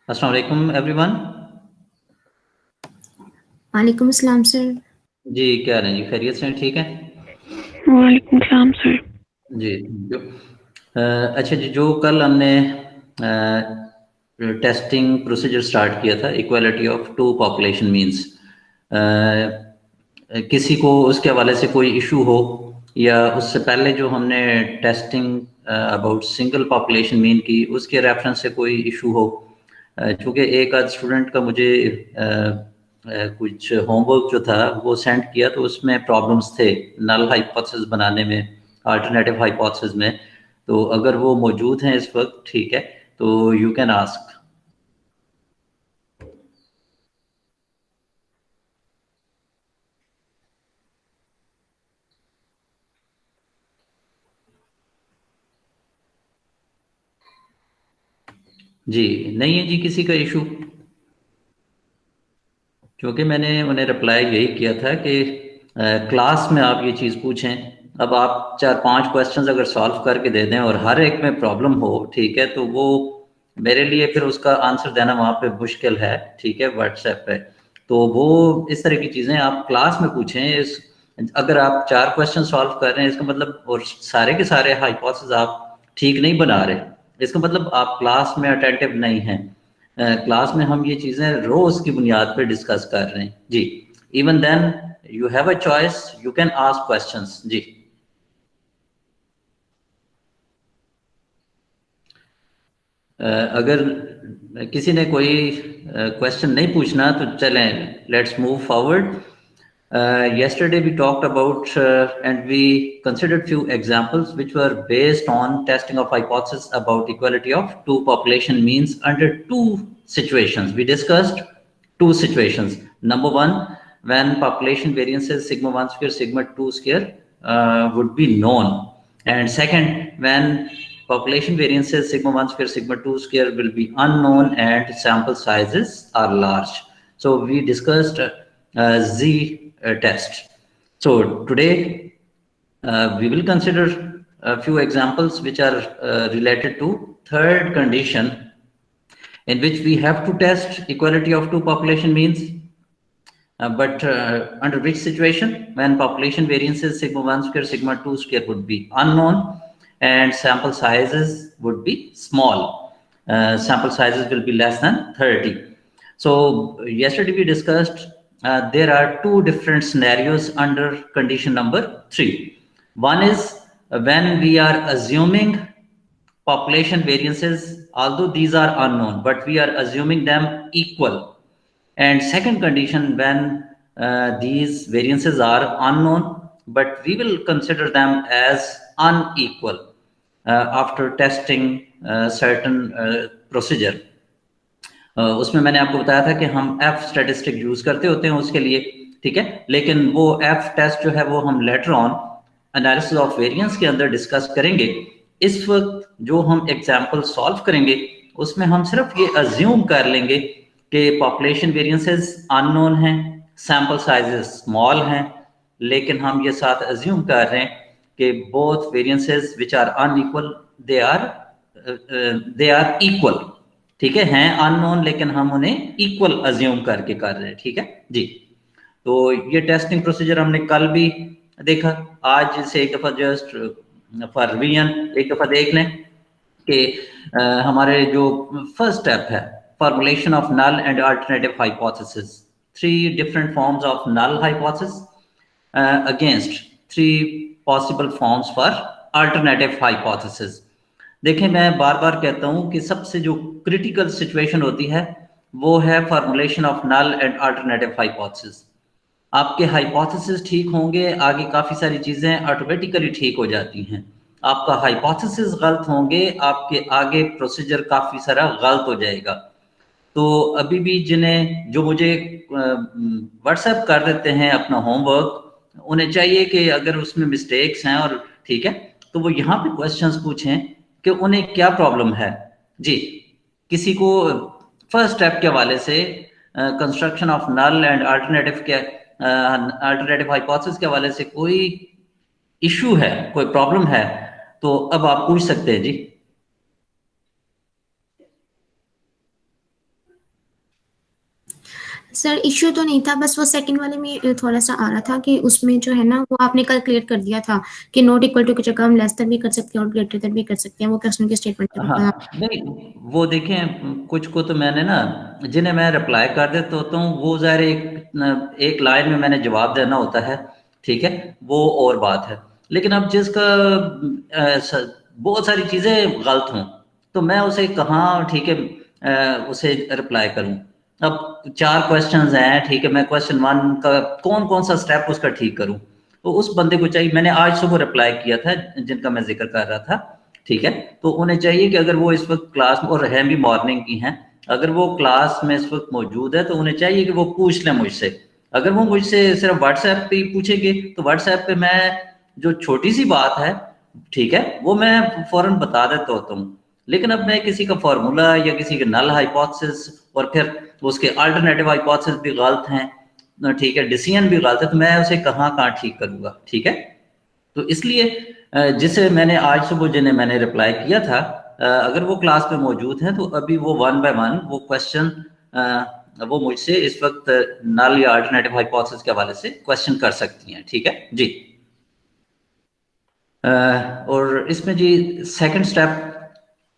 अस्सलाम वालेकुम एवरीवन। वालेकुम अस्सलाम सर। जी क्या हाल है जी, खैरियत से हैं? ठीक है वालेकुम सलाम सर। जी। अच्छा जी, जो कल हमने टेस्टिंग प्रोसीजर स्टार्ट किया था, equality of two population means, किसी को उसके हवाले से कोई इशू हो, या उससे पहले जो हमने testing about single population mean की, उसके रेफरेंस से कोई इशू हो। चूँकि एक आध स्टूडेंट का मुझे कुछ होमवर्क जो था वो सेंड किया, तो उसमें प्रॉब्लम्स थे नल हाइपोथेसिस बनाने में, अल्टरनेटिव हाइपोथेसिस में। तो अगर वो मौजूद हैं इस वक्त, ठीक है, तो यू कैन आस्क। जी, नहीं है जी किसी का इशू, क्योंकि मैंने उन्हें रिप्लाई यही किया था कि क्लास में आप ये चीज़ पूछें। अब आप 4-5 क्वेश्चंस अगर सॉल्व करके दे दें और हर एक में प्रॉब्लम हो, ठीक है, तो वो मेरे लिए फिर उसका आंसर देना वहाँ पे मुश्किल है, ठीक है, व्हाट्सएप पे। तो वो इस तरह की चीज़ें आप क्लास में पूछें। इस अगर आप 4 क्वेश्चन सॉल्व कर रहे हैं, इसका मतलब, और सारे के सारे हाइपोथेसिस आप ठीक नहीं बना रहे, इसका मतलब आप क्लास में अटेंटिव नहीं हैं। क्लास में हम ये चीज़ें रोज की बुनियाद पर डिस्कस कर रहे हैं जी। Even then you have a choice, you can ask questions जी। अगर किसी ने कोई क्वेश्चन नहीं पूछना तो चलें, let's move forward. Yesterday we talked about and we considered few examples which were based on testing of hypothesis about equality of two population means under two situations. We discussed two situations. Number one, when population variances sigma 1 square sigma 2 square would be known, and second, when population variances sigma 1 square sigma 2 square will be unknown and sample sizes are large. So we discussed Z test. So today we will consider a few examples which are related to third condition, in which we have to test equality of two population means. But under which situation? When population variances sigma 1 square sigma 2 square would be unknown and sample sizes would be small. Sample sizes will be less than 30. So yesterday we discussed there are two different scenarios under condition number 3. One is when we are assuming population variances, although these are unknown, but we are assuming them equal. And second condition, when these variances are unknown, but we will consider them as unequal after testing certain procedure. उसमें मैंने आपको बताया था कि हम F statistic use करते होते हैं उसके लिए, ठीक है, लेकिन वो एफ टेस्ट जो है वो हम later on analysis of variance के अंदर डिस्कस करेंगे। इस वक्त जो हम एग्जाम्पल सॉल्व करेंगे उसमें हम सिर्फ ये अज्यूम कर लेंगे कि पॉपुलेशन वेरिएंसेस अननोन हैं, सैंपल साइजेस स्मॉल हैं, लेकिन हम ये साथ अज्यूम कर रहे हैं कि both variances which are unequal they are equal, ठीक है, हैं अननोन लेकिन हम उन्हें इक्वल अज्यूम करके कर रहे हैं, ठीक है जी। तो ये टेस्टिंग प्रोसीजर हमने कल भी देखा, आज से एक दफा जस्ट फॉर रिवीजन एक दफा देख लें कि हमारे जो फर्स्ट स्टेप है, formulation of null and alternative hypothesis, 3 different forms of null hypothesis against 3 possible forms for alternative hypothesis. देखें, मैं बार बार कहता हूं कि सबसे जो क्रिटिकल सिचुएशन होती है वो है formulation of null and alternative hypothesis. आपके हाइपोथेसिस ठीक होंगे, आगे काफी सारी चीजें ऑटोमेटिकली ठीक हो जाती हैं। आपका हाइपोथेसिस गलत होंगे, आपके आगे प्रोसीजर काफी सारा गलत हो जाएगा। तो अभी भी जिन्हें जो मुझे व्हाट्सएप कर देते हैं अपना होमवर्क, उन्हें चाहिए कि अगर उसमें मिस्टेक्स हैं और ठीक है, तो वो यहाँ पे क्वेश्चंस पूछें कि उन्हें क्या प्रॉब्लम है जी। किसी को फर्स्ट स्टेप के हवाले से construction of null and alternative के अल्टरनेटिव हाइपोथेसिस के हवाले से कोई इशू है, कोई प्रॉब्लम है, तो अब आप पूछ सकते हैं जी। सर इश्यू तो नहीं था, बस वो सेकंड वाले में थोड़ा सा आ रहा था कि उसमें जो है ना वो आपने कैलकुलेट कर दिया था कि नॉट इक्वल टू की जगह हम लेस देन भी कर सकते हैं और ग्रेटर देन भी कर सकते हैं, वो क्वेश्चन के स्टेटमेंट के हाँ, बाद। नहीं, वो देखें, कुछ को तो मैंने ना, जिन्हें मैं रिप्लाई कर देता होता हूँ, वो ज़ाहिर एक लाइन में मैंने जवाब देना होता है, ठीक है, वो और बात है। लेकिन अब जिसका बहुत सारी चीज़ें गलत हों, तो मैं उसे कहाँ, ठीक है, उसे रिप्लाई करूँ। अब 4 क्वेश्चंस हैं, ठीक है, मैं क्वेश्चन 1 का कौन कौन सा स्टेप उसका ठीक करूँ, तो उस बंदे को चाहिए, मैंने आज सुबह रिप्लाई किया था जिनका मैं जिक्र कर रहा था, ठीक है, तो उन्हें चाहिए कि अगर वो इस वक्त क्लास में, और हैं भी मॉर्निंग की हैं, अगर वो क्लास में इस वक्त मौजूद है तो उन्हें चाहिए कि वो पूछ लें मुझसे। अगर वो मुझसे सिर्फ व्हाट्सएप पे ही पूछेंगे तो व्हाट्सएप पे मैं जो छोटी सी बात है, ठीक है, वो मैं फौरन बता देता होता हूँ। लेकिन अब मैं किसी का फार्मूला या किसी के नल हाइपोथेसिस और फिर उसके अल्टरनेटिव हाइपोथेसिस भी गलत हैं, ठीक है, डिसीजन भी गलत है, तो मैं उसे कहाँ कहाँ ठीक करूँगा, ठीक है। तो इसलिए जिसे मैंने आज सुबह जिन्हें मैंने रिप्लाई किया था, अगर वो क्लास में मौजूद हैं तो अभी वो 1 बाय 1 वो क्वेश्चन वो मुझसे इस वक्त नल या अल्टरनेटिव हाइपोथेसिस के हवाले से क्वेश्चन कर सकती हैं, ठीक है जी। और इसमें जी second step,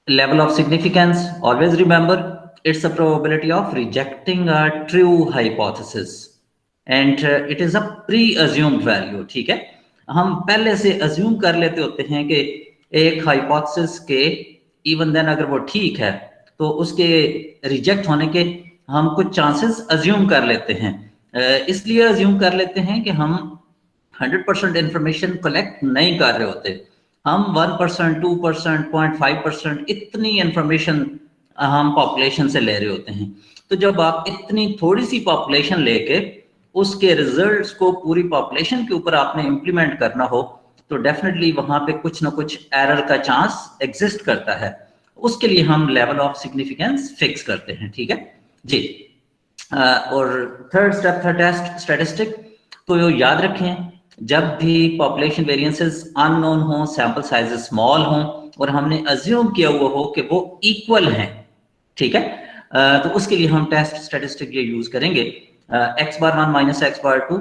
level of significance, always remember it's a probability of rejecting a true hypothesis and it is a pre-assumed value, ठीक है। हम पहले से assume कर लेते होते हैं कि एक hypothesis के even then अगर वो ठीक है तो उसके reject होने के हम कुछ chances assume कर लेते हैं। इसलिए assume कर लेते हैं कि हम 100% इंफॉर्मेशन कलेक्ट नहीं कर रहे होते, हम 1%, 2%, 0.5% इतनी इंफॉर्मेशन हम पॉपुलेशन से ले रहे होते हैं। तो जब आप इतनी थोड़ी सी पॉपुलेशन लेके उसके रिजल्ट्स को पूरी पॉपुलेशन के ऊपर आपने इम्प्लीमेंट करना हो, तो डेफिनेटली वहां पे कुछ ना कुछ एरर का चांस एग्जिस्ट करता है। उसके लिए हम लेवल ऑफ सिग्निफिकेंस फिक्स करते हैं, ठीक है जी। और थर्ड स्टेप था टेस्ट स्टैटिस्टिक। तो याद रखें, जब भी पॉपुलेशन वेरिएंसेस अननोन हो, सैंपल साइज स्मॉल हो और हमने अज्यूम किया हुआ हो कि वो इक्वल हैं, ठीक है, तो उसके लिए हम टेस्ट स्टैटिस्टिक ये यूज करेंगे। x⁻1 minus x⁻2,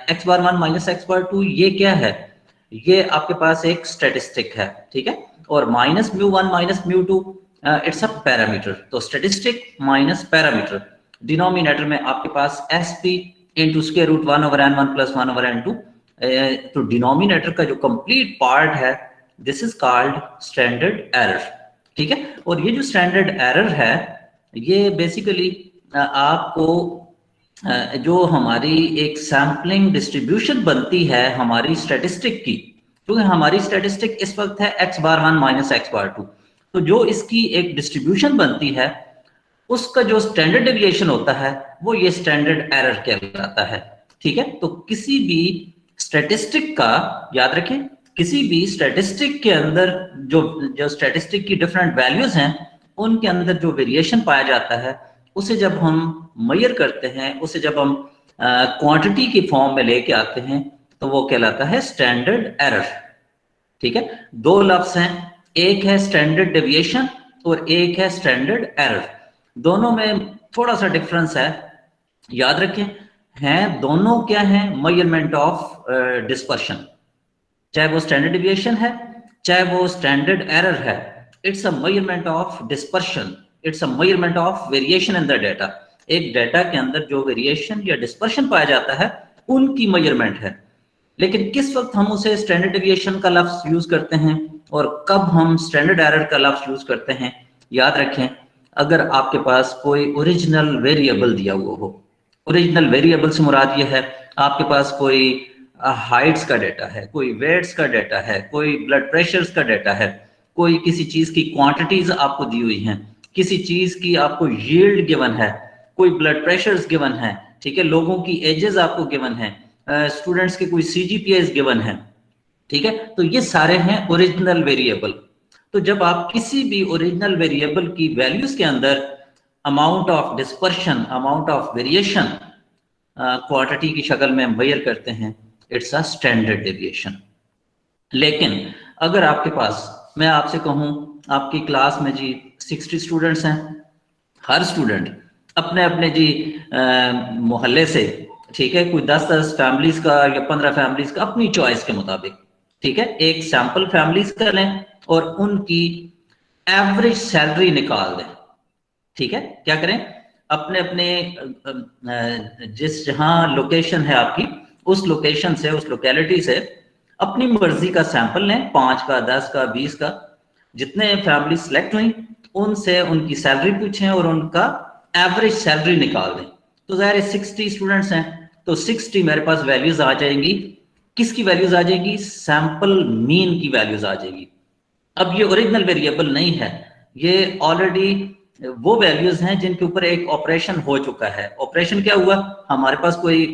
x⁻1 minus x⁻2 ये क्या है, ये आपके पास एक स्टैटिस्टिक है, ठीक है, और minus μ1 minus μ2 it's a parameter. तो स्टैटिस्टिक माइनस पैरामीटर, डिनोमिनेटर में आपके पास SP into square root 1/n1 plus 1/n2, तो डिनोमिनेटर का जो कंप्लीट पार्ट है this is called standard error, ठीक है। और ये जो स्टैंडर्ड एरर है ये बेसिकली आपको जो हमारी एक सैम्पलिंग डिस्ट्रीब्यूशन बनती है हमारी स्टैटिस्टिक की, क्योंकि हमारी स्टैटिस्टिक इस वक्त है x⁻1 माइनस x⁻2, तो जो इसकी एक डिस्ट्रीब्यूशन बनती है उसका जो स्टैंडर्ड डेविएशन होता है वो ये स्टैंडर्ड एरर कहलाता है, ठीक है। तो किसी भी स्टैटिस्टिक का, याद रखें, किसी भी स्टैटिस्टिक के अंदर जो जो स्टैटिस्टिक की डिफरेंट वैल्यूज हैं उनके अंदर जो वेरिएशन पाया जाता है उसे जब हम मेजर करते हैं, उसे जब हम क्वांटिटी की फॉर्म में लेके आते हैं तो वो कहलाता है स्टैंडर्ड एरर, ठीक है। 2 लफ्ज हैं, एक है स्टैंडर्ड डेविएशन और एक है स्टैंडर्ड एरर। दोनों में थोड़ा सा डिफरेंस है, याद रखें, हैं दोनों क्या है, मेजरमेंट ऑफ डिस्पर्शन, चाहे वो स्टैंडर्ड डिविएशन है चाहे वो स्टैंडर्ड एरर है, it's a measurement of dispersion, it's a measurement of variation in the data. एक डेटा के अंदर जो वेरिएशन या डिस्पर्शन पाया जाता है उनकी मेजरमेंट है। लेकिन किस वक्त हम उसे स्टैंडर्ड डेविएशन का लफ्ज यूज करते हैं और कब हम स्टैंडर्ड एरर का लफ्ज यूज करते हैं, याद रखें, अगर आपके पास कोई ओरिजिनल वेरिएबल दिया हुआ हो, ओरिजिनल वेरिएबल से मुराद ये है आपके पास कोई हाइट्स का डेटा है, कोई वेट्स का डेटा है, कोई ब्लड प्रेशर्स का डेटा है, कोई किसी चीज की क्वांटिटीज आपको दी हुई हैं, किसी चीज की आपको यील्ड गिवन है, कोई ब्लड प्रेशर्स गिवन है, ठीक है, लोगों की एजेस आपको गिवन है, स्टूडेंट्स के कोई CGPAs गिवन है, ठीक है, तो ये सारे हैं ओरिजिनल वेरिएबल। तो जब आप किसी भी ओरिजिनल वेरिएबल की वैल्यूज के अंदर amount of dispersion, amount of variation quantity की शक्ल में मेजर करते हैं, इट्स अ स्टैंडर्ड डेविएशन। लेकिन अगर आपके पास, मैं आपसे कहूं आपकी क्लास में जी 60 स्टूडेंट्स हैं, हर स्टूडेंट अपने अपने जी मोहल्ले से, ठीक है, कोई 10-10 फैमिलीज का या 15 फैमिलीज का अपनी चॉइस के मुताबिक, ठीक है, एक सैंपल फैमिलीज का लें और उनकी एवरेज सैलरी निकाल दें। ठीक है, क्या करें, अपने अपने जिस जहां लोकेशन है आपकी, उस लोकेशन से, उस लोकेलिटी से अपनी मर्जी का सैंपल लें, 5 का, 10 का, 20 का, जितने फैमिली सेलेक्ट हुई उनसे उनकी सैलरी पूछें और उनका एवरेज सैलरी निकाल दें। तो ज़ाहिर है 60 स्टूडेंट्स हैं तो 60 मेरे पास वैल्यूज आ जाएंगी। किसकी वैल्यूज आ जाएगी? सैंपल मीन की वैल्यूज आ जाएगी। अब ये ओरिजिनल वेरिएबल नहीं है, ये ऑलरेडी वो वैल्यूज हैं जिनके ऊपर एक ऑपरेशन हो चुका है। ऑपरेशन क्या हुआ, हमारे पास कोई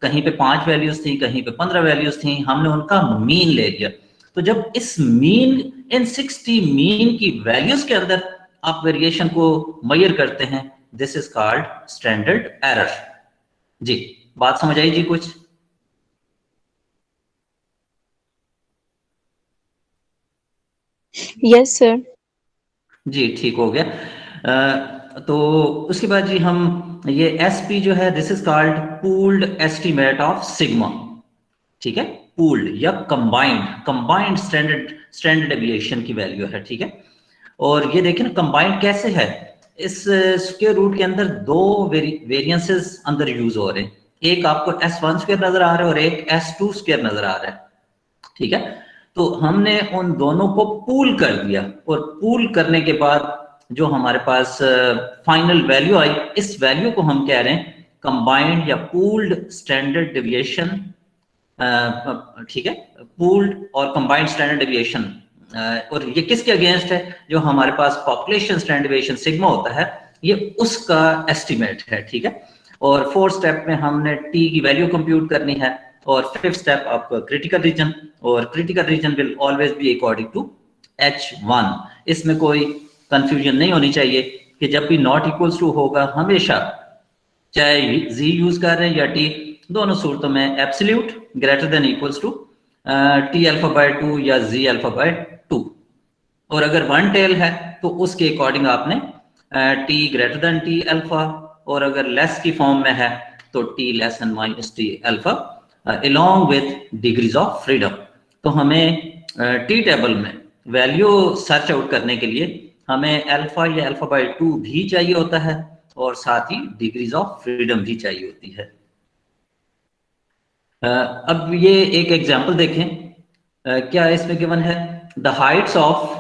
कहीं पे 5 वैल्यूज थी, कहीं पे 15 वैल्यूज थी, हमने उनका मीन ले लिया। तो जब इस मीन, इन 60 मीन की वैल्यूज के अंदर आप वेरिएशन को मेजर करते हैं, this is called standard error. जी, बात समझ आई जी कुछ? Yes, sir. जी, ठीक हो गया। तो उसके बाद जी हम ये एसपी जो है, this is called pooled estimate of sigma. ठीक है, पूल्ड या कंबाइंड, कंबाइंड स्टैंडर्ड डेविएशन की वैल्यू है। ठीक है, और ये देखिए ना कंबाइंड कैसे है, इस स्क्वायर रूट के अंदर दो वेरिएंसेस अंदर यूज हो रहे हैं। एक आपको S1 स्क्वायर नजर आ रहा है और एक S2 स्क्वायर नजर आ रहा है। ठीक है, तो हमने उन दोनों को पूल कर दिया और पूल करने के बाद जो हमारे पास फाइनल वैल्यू आई, इस वैल्यू को हम कह रहे हैं कंबाइंड या पूल्ड स्टैंडर्ड डेविएशन। ठीक है, पूल्ड और कंबाइंड स्टैंडर्ड डेविएशन, और ये किसके अगेंस्ट है? जो हमारे पास पॉपुलेशन स्टैंडर्ड डेविएशन सिग्मा होता है, ये उसका एस्टिमेट है। ठीक है, और 4th स्टेप में हमने टी की वैल्यू कंप्यूट करनी है, और 5th स्टेप आपका क्रिटिकल रीजन, और critical region will always be according to H1। इसमें कोई कंफ्यूजन नहीं होनी चाहिए कि जब भी नॉट इक्वल्स टू होगा, हमेशा चाहे z यूज कर रहे हैं या t, दोनों सूरतों में absolute greater than equals to t alpha by 2 या z अल्फा बाय 2। और अगर वन टेल है तो उसके अकॉर्डिंग आपने t greater than t alpha, और अगर लेस की फॉर्म में है तो t less than minus t alpha along with degrees of freedom. तो हमें t टेबल में वैल्यू सर्च आउट करने के लिए हमें अल्फा या अल्फा बाय 2 भी चाहिए होता है, और साथ ही डिग्रीज ऑफ फ्रीडम भी चाहिए होती है। अब ये एक एग्जांपल देखें, क्या इसमें गिवन है, द हाइट्स ऑफ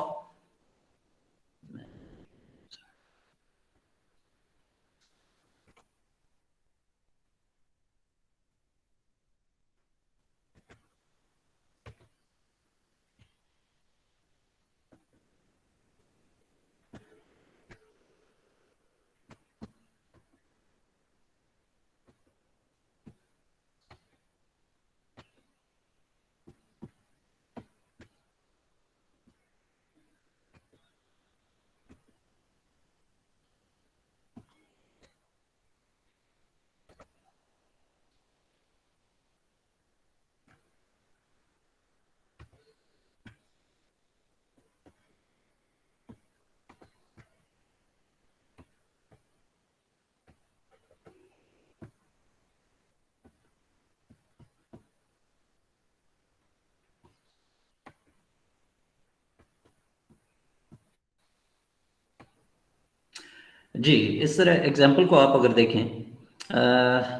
जी, इस तरह एग्जाम्पल को आप अगर देखें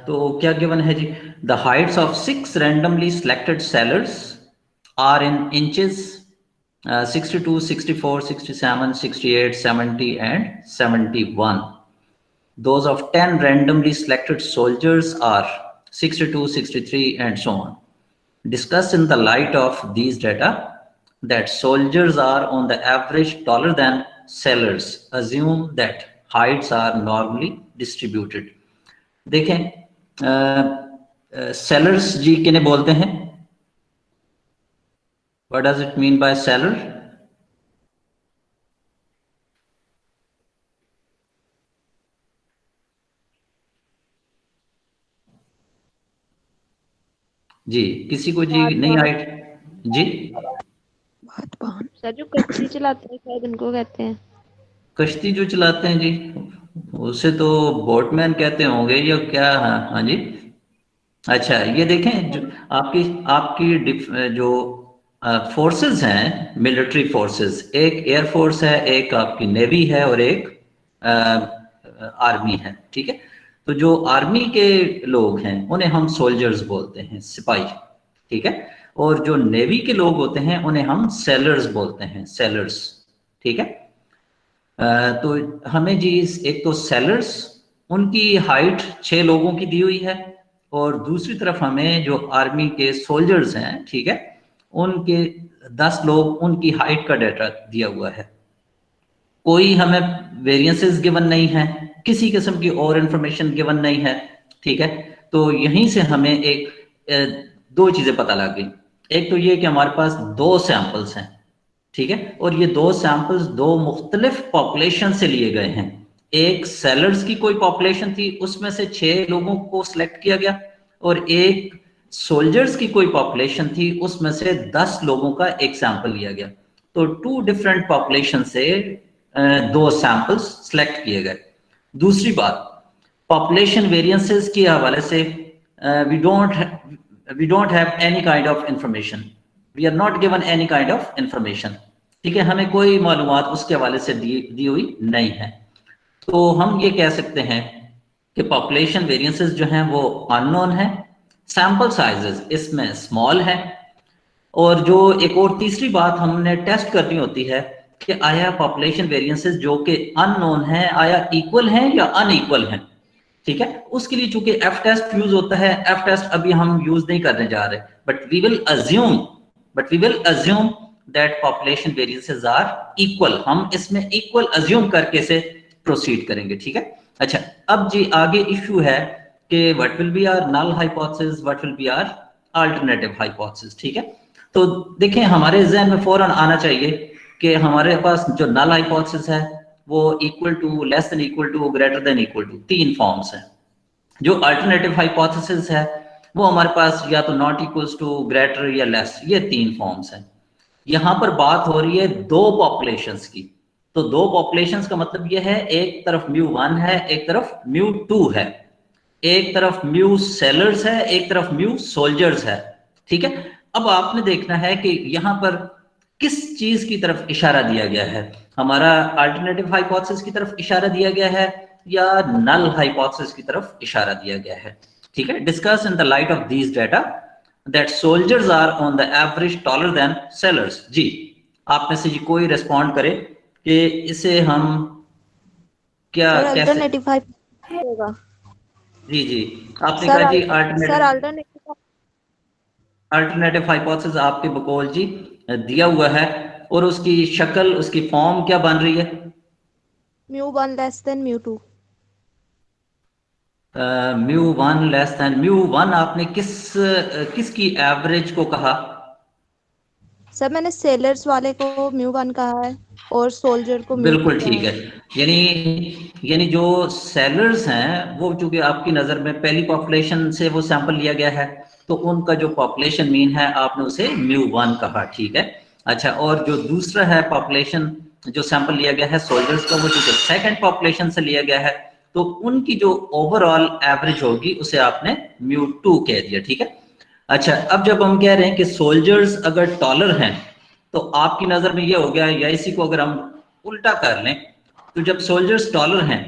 तो क्या गिवन है जी, the heights of 6 randomly selected sailors are in inches 62, 64, 67, 68, 70 and 71. Those of 10 randomly selected soldiers are 62, 63 and so on. Discuss in the light of these data that soldiers are on the average taller than sailors. Assume that heights are normally distributed. देखें sellers जी किन्हें बोलते हैं? What does it mean by seller? जी, किसी को जी नहीं height जी? बात sir जो कश्ती चलाते हैं शायद उनको कहते हैं। कश्ती जो चलाते हैं जी, उसे तो बोटमैन कहते होंगे या क्या? हाँ हाँ जी। अच्छा, ये देखें जो आपकी आपकी जो फोर्सेस हैं, मिलिट्री फोर्सेस, एक एयर फोर्स है, एक आपकी नेवी है और एक आर्मी है, ठीक है। तो जो आर्मी के लोग हैं उन्हें हम सोल्जर्स बोलते हैं, सिपाही, ठीक है। और जो नेवी के लोग होते हैं उन्हें हम सेलर्स बोलते हैं, सेलर्स, ठीक है। तो हमें जी एक तो सेलर्स, उनकी हाइट 6 लोगों की दी हुई है, और दूसरी तरफ हमें जो आर्मी के सोल्जर्स हैं, ठीक है, उनके 10 लोग, उनकी हाइट का डाटा दिया हुआ है। कोई हमें वेरिएंसेस गिवन नहीं है, किसी किस्म की और इंफॉर्मेशन गिवन नहीं है, ठीक है। तो यहीं से हमें दो चीजें पता लग गई। एक तो ये कि हमारे पास 2 सैंपल्स हैं, ठीक है, और ये 2 सैंपल्स 2 मुख्तलिफ पॉपुलेशन से लिए गए हैं। एक सेलर्स की कोई पॉपुलेशन थी, उसमें से 6 लोगों को सिलेक्ट किया गया, और एक सोल्जर्स की कोई पॉपुलेशन थी, उसमें से 10 लोगों का एक सैंपल लिया गया। तो 2 डिफरेंट पॉपुलेशन से 2 सैंपल्स सिलेक्ट किए गए। दूसरी बात, पॉपुलेशन वेरिएंसेस के हवाले से we don't have any kind of information, we are not given any kind of information, ठीक है। हमें कोई मालूमात उसके हवाले से दी हुई नहीं है। तो हम ये कह सकते हैं कि पॉपुलेशन वेरिएंसेस जो हैं वो अननोन है, सैंपल साइजेस इसमें स्मॉल है, और जो एक और तीसरी बात हमने टेस्ट करनी होती है कि आया पॉपुलेशन वेरिएंसेस जो कि अननोन है, आया इक्वल हैं या अनइक्वल हैं, ठीक है। उसके लिए चूंकि एफ टेस्ट यूज होता है, एफ टेस्ट अभी हम यूज नहीं करने जा रहे, but we will assume that population variances are equal. हम इसमें इक्वल अज्यूम करके से प्रोसीड करेंगे, ठीक है। अच्छा, अब जी आगे इशू है कि what will be our null hypothesis, what will be our alternative hypothesis, ठीक है। तो देखें, हमारे जहन में फौरन आना चाहिए कि हमारे पास जो नल हाइपोथेसिस है वो equal to, less than equal to, greater than equal to, 3 forms हैं। जो अल्टरनेटिव हाइपोथेसिस है वो हमारे पास या तो नॉट इक्वल्स टू, ग्रेटर या लेस, ये 3 फॉर्म्स हैं। यहां पर बात हो रही है 2 पॉपुलेशंस की। तो 2 पॉपुलेशंस का मतलब ये है, एक तरफ μ1 है, एक तरफ μ2 है, एक तरफ म्यू सेलर्स है, एक तरफ म्यू सोल्जर्स है, ठीक है। अब आपने देखना है कि यहां पर किस चीज की तरफ इशारा दिया गया है, हमारा अल्टरनेटिव हाइपोथेसिस की तरफ इशारा दिया गया है या नल हाइपोथेसिस की तरफ इशारा दिया गया है, ठीक है। Discuss in the light of these data that soldiers are on the average taller than sailors. जी, आप में से जी कोई रिस्पॉन्ड करे कि इसे हम क्या कैसे? अल्टरनेटिव होगा। जी जी, आपने कहा जी अल्टरनेटिव अल्टरनेटिव हाइपोथेसिस आपके बकौल जी दिया हुआ है, और उसकी शक्ल, उसकी फॉर्म क्या बन रही है? μ1 लेस देन μ2। μ1 लेस देन μ1, आपने किसकी एवरेज को कहा? सर मैंने सेलर्स वाले को μ1 कहा है और सोल्जर को बिल्कुल μ2 ठीक है। यानी जो सेलर्स हैं वो चूंकि आपकी नजर में पहली पॉपुलेशन से वो सैंपल लिया गया है, तो उनका जो पॉपुलेशन मीन है आपने उसे μ1 कहा, ठीक है। अच्छा, और जो दूसरा है पॉपुलेशन जो सैंपल लिया गया है सोल्जर्स का, वो चूंकि सेकंड पॉपुलेशन से लिया गया है, तो उनकी जो ओवरऑल एवरेज होगी उसे आपने μ2 कह दिया, ठीक है। अच्छा, अब जब हम कह रहे हैं कि सोल्जर्स अगर टॉलर हैं, तो आपकी नजर में ये हो गया, या इसी को अगर हम उल्टा कर लें, तो जब सोल्जर्स टॉलर हैं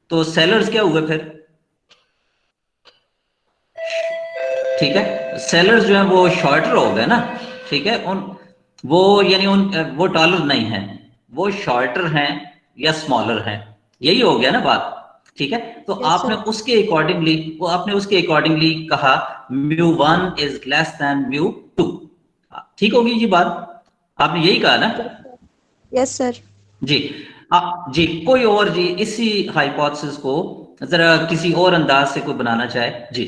तो सेलर्स क्या हुए फिर? ठीक है, सेलर्स जो है वो शॉर्टर हो गए ना, ठीक है। वो टॉलर नहीं है, वो शॉर्टर हैं या स्मॉलर हैं, यही हो गया ना बात, ठीक है। तो आपने उसके अकॉर्डिंगली कहा μ1 इज लेस देन μ2, ठीक होगी जी बात? आपने यही कहा ना? Yes sir. जी जी, कोई और जी इसी हाइपोथेसिस को जरा किसी और अंदाज से कोई बनाना चाहे जी।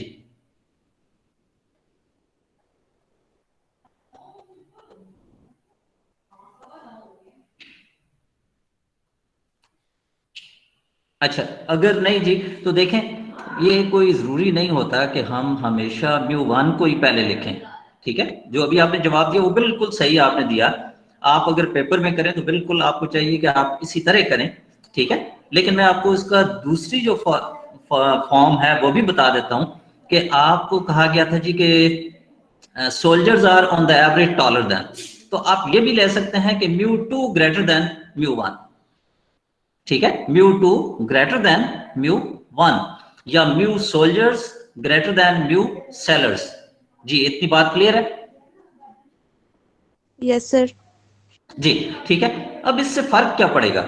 अच्छा, अगर नहीं जी, तो देखें, ये कोई जरूरी नहीं होता कि हम हमेशा μ1 को ही पहले लिखें, ठीक है। जो अभी आपने जवाब दिया वो बिल्कुल सही आपने दिया। आप अगर पेपर में करें तो बिल्कुल आपको चाहिए कि आप इसी तरह करें, ठीक है। लेकिन मैं आपको इसका दूसरी जो फॉर्म है वो भी बता देता हूं कि आपको कहा गया था जी कि soldiers are on the average taller than, तो आप ये भी ले सकते हैं कि μ2 ग्रेटर देन μ1, ठीक है, μ2 ग्रेटर देन μ1 या mu soldiers greater than mu sailors. जी इतनी बात क्लियर है? Yes sir. जी ठीक है। अब इससे फर्क क्या पड़ेगा,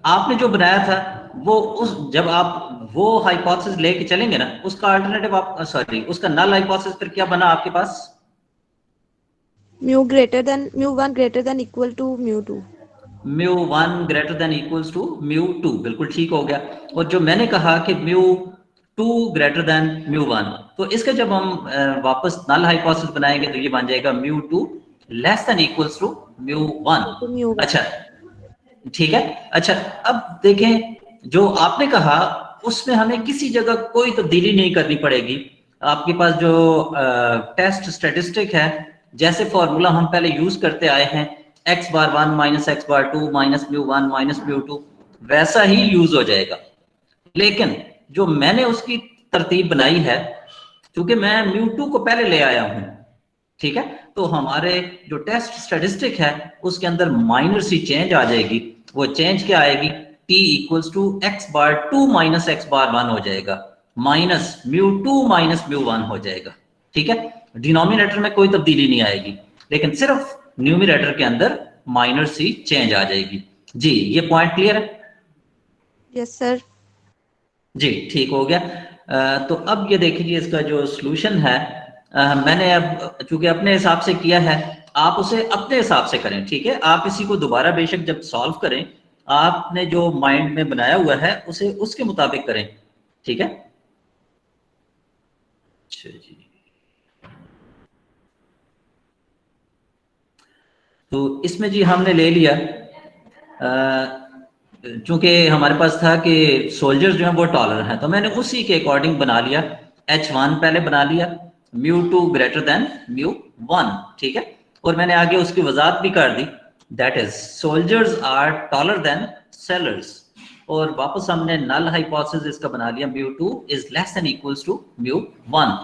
आपने जो बनाया था वो उस जब आप वो हाइपोथेसिस लेके चलेंगे ना, उसका अल्टरनेटिव आप सॉरी उसका नल हाइपोथेसिस फिर क्या बना आपके पास? μ1 greater than equal to μ2। μ1 greater than equals to μ2, बिल्कुल ठीक हो गया। और जो मैंने कहा कि μ2 ग्रेटर देन μ1, तो इसका जब हम वापस नल हाइपोथेसिस बनाएंगे तो ये बन जाएगा μ2 लेस देन इक्वल्स टू μ1। अच्छा ठीक है। अच्छा अब देखें, जो आपने कहा उसमें हमें किसी जगह कोई तब्दीली नहीं करनी पड़ेगी। आपके पास जो टेस्ट स्टैटिस्टिक है, जैसे फॉर्मूला हम पहले यूज करते आए हैं, x bar 1 minus x bar 2 minus μ1 minus μ2, वैसा ही यूज हो जाएगा। लेकिन जो मैंने उसकी तरतीब बनाई है, क्योंकि मैं μ2 को पहले ले आया हूं, ठीक है, तो हमारे जो टेस्ट स्टैटिस्टिक है उसके अंदर माइनर सी चेंज आ जाएगी। वो चेंज क्या आएगी? t equals to x bar 2 minus x bar 1 हो जाएगा, माइनस μ2 माइनस μ1 हो जाएगा, ठीक है। डिनोमिनेटर में कोई तब्दीली नहीं आएगी, लेकिन सिर्फ न्यूमरेटर के अंदर माइनर सी चेंज आ जाएगी। जी ये पॉइंट क्लियर है? Yes sir. जी ठीक हो गया। तो अब ये देखिए इसका जो सॉल्यूशन है, मैंने अब चूंकि अपने हिसाब से किया है, आप उसे अपने हिसाब से करें, ठीक है। आप इसी को दोबारा बेशक जब सॉल्व करें, आपने जो माइंड में बनाया हुआ है उसे उसके मुताबिक करें, ठीक है। अच्छा जी, तो इसमें जी हमने ले लिया, चूंकि हमारे पास था कि सोल्जर्स जो है वो टॉलर हैं, तो मैंने उसी के अकॉर्डिंग बना लिया। h1 पहले बना लिया, μ2 ग्रेटर देन μ1, ठीक है। और मैंने आगे उसकी वजाहत भी कर दी, that is soldiers are taller than sailors. और वापस हमने नल हाइपोथेसिस इसका बना लिया, μ2 is less than equals to μ1।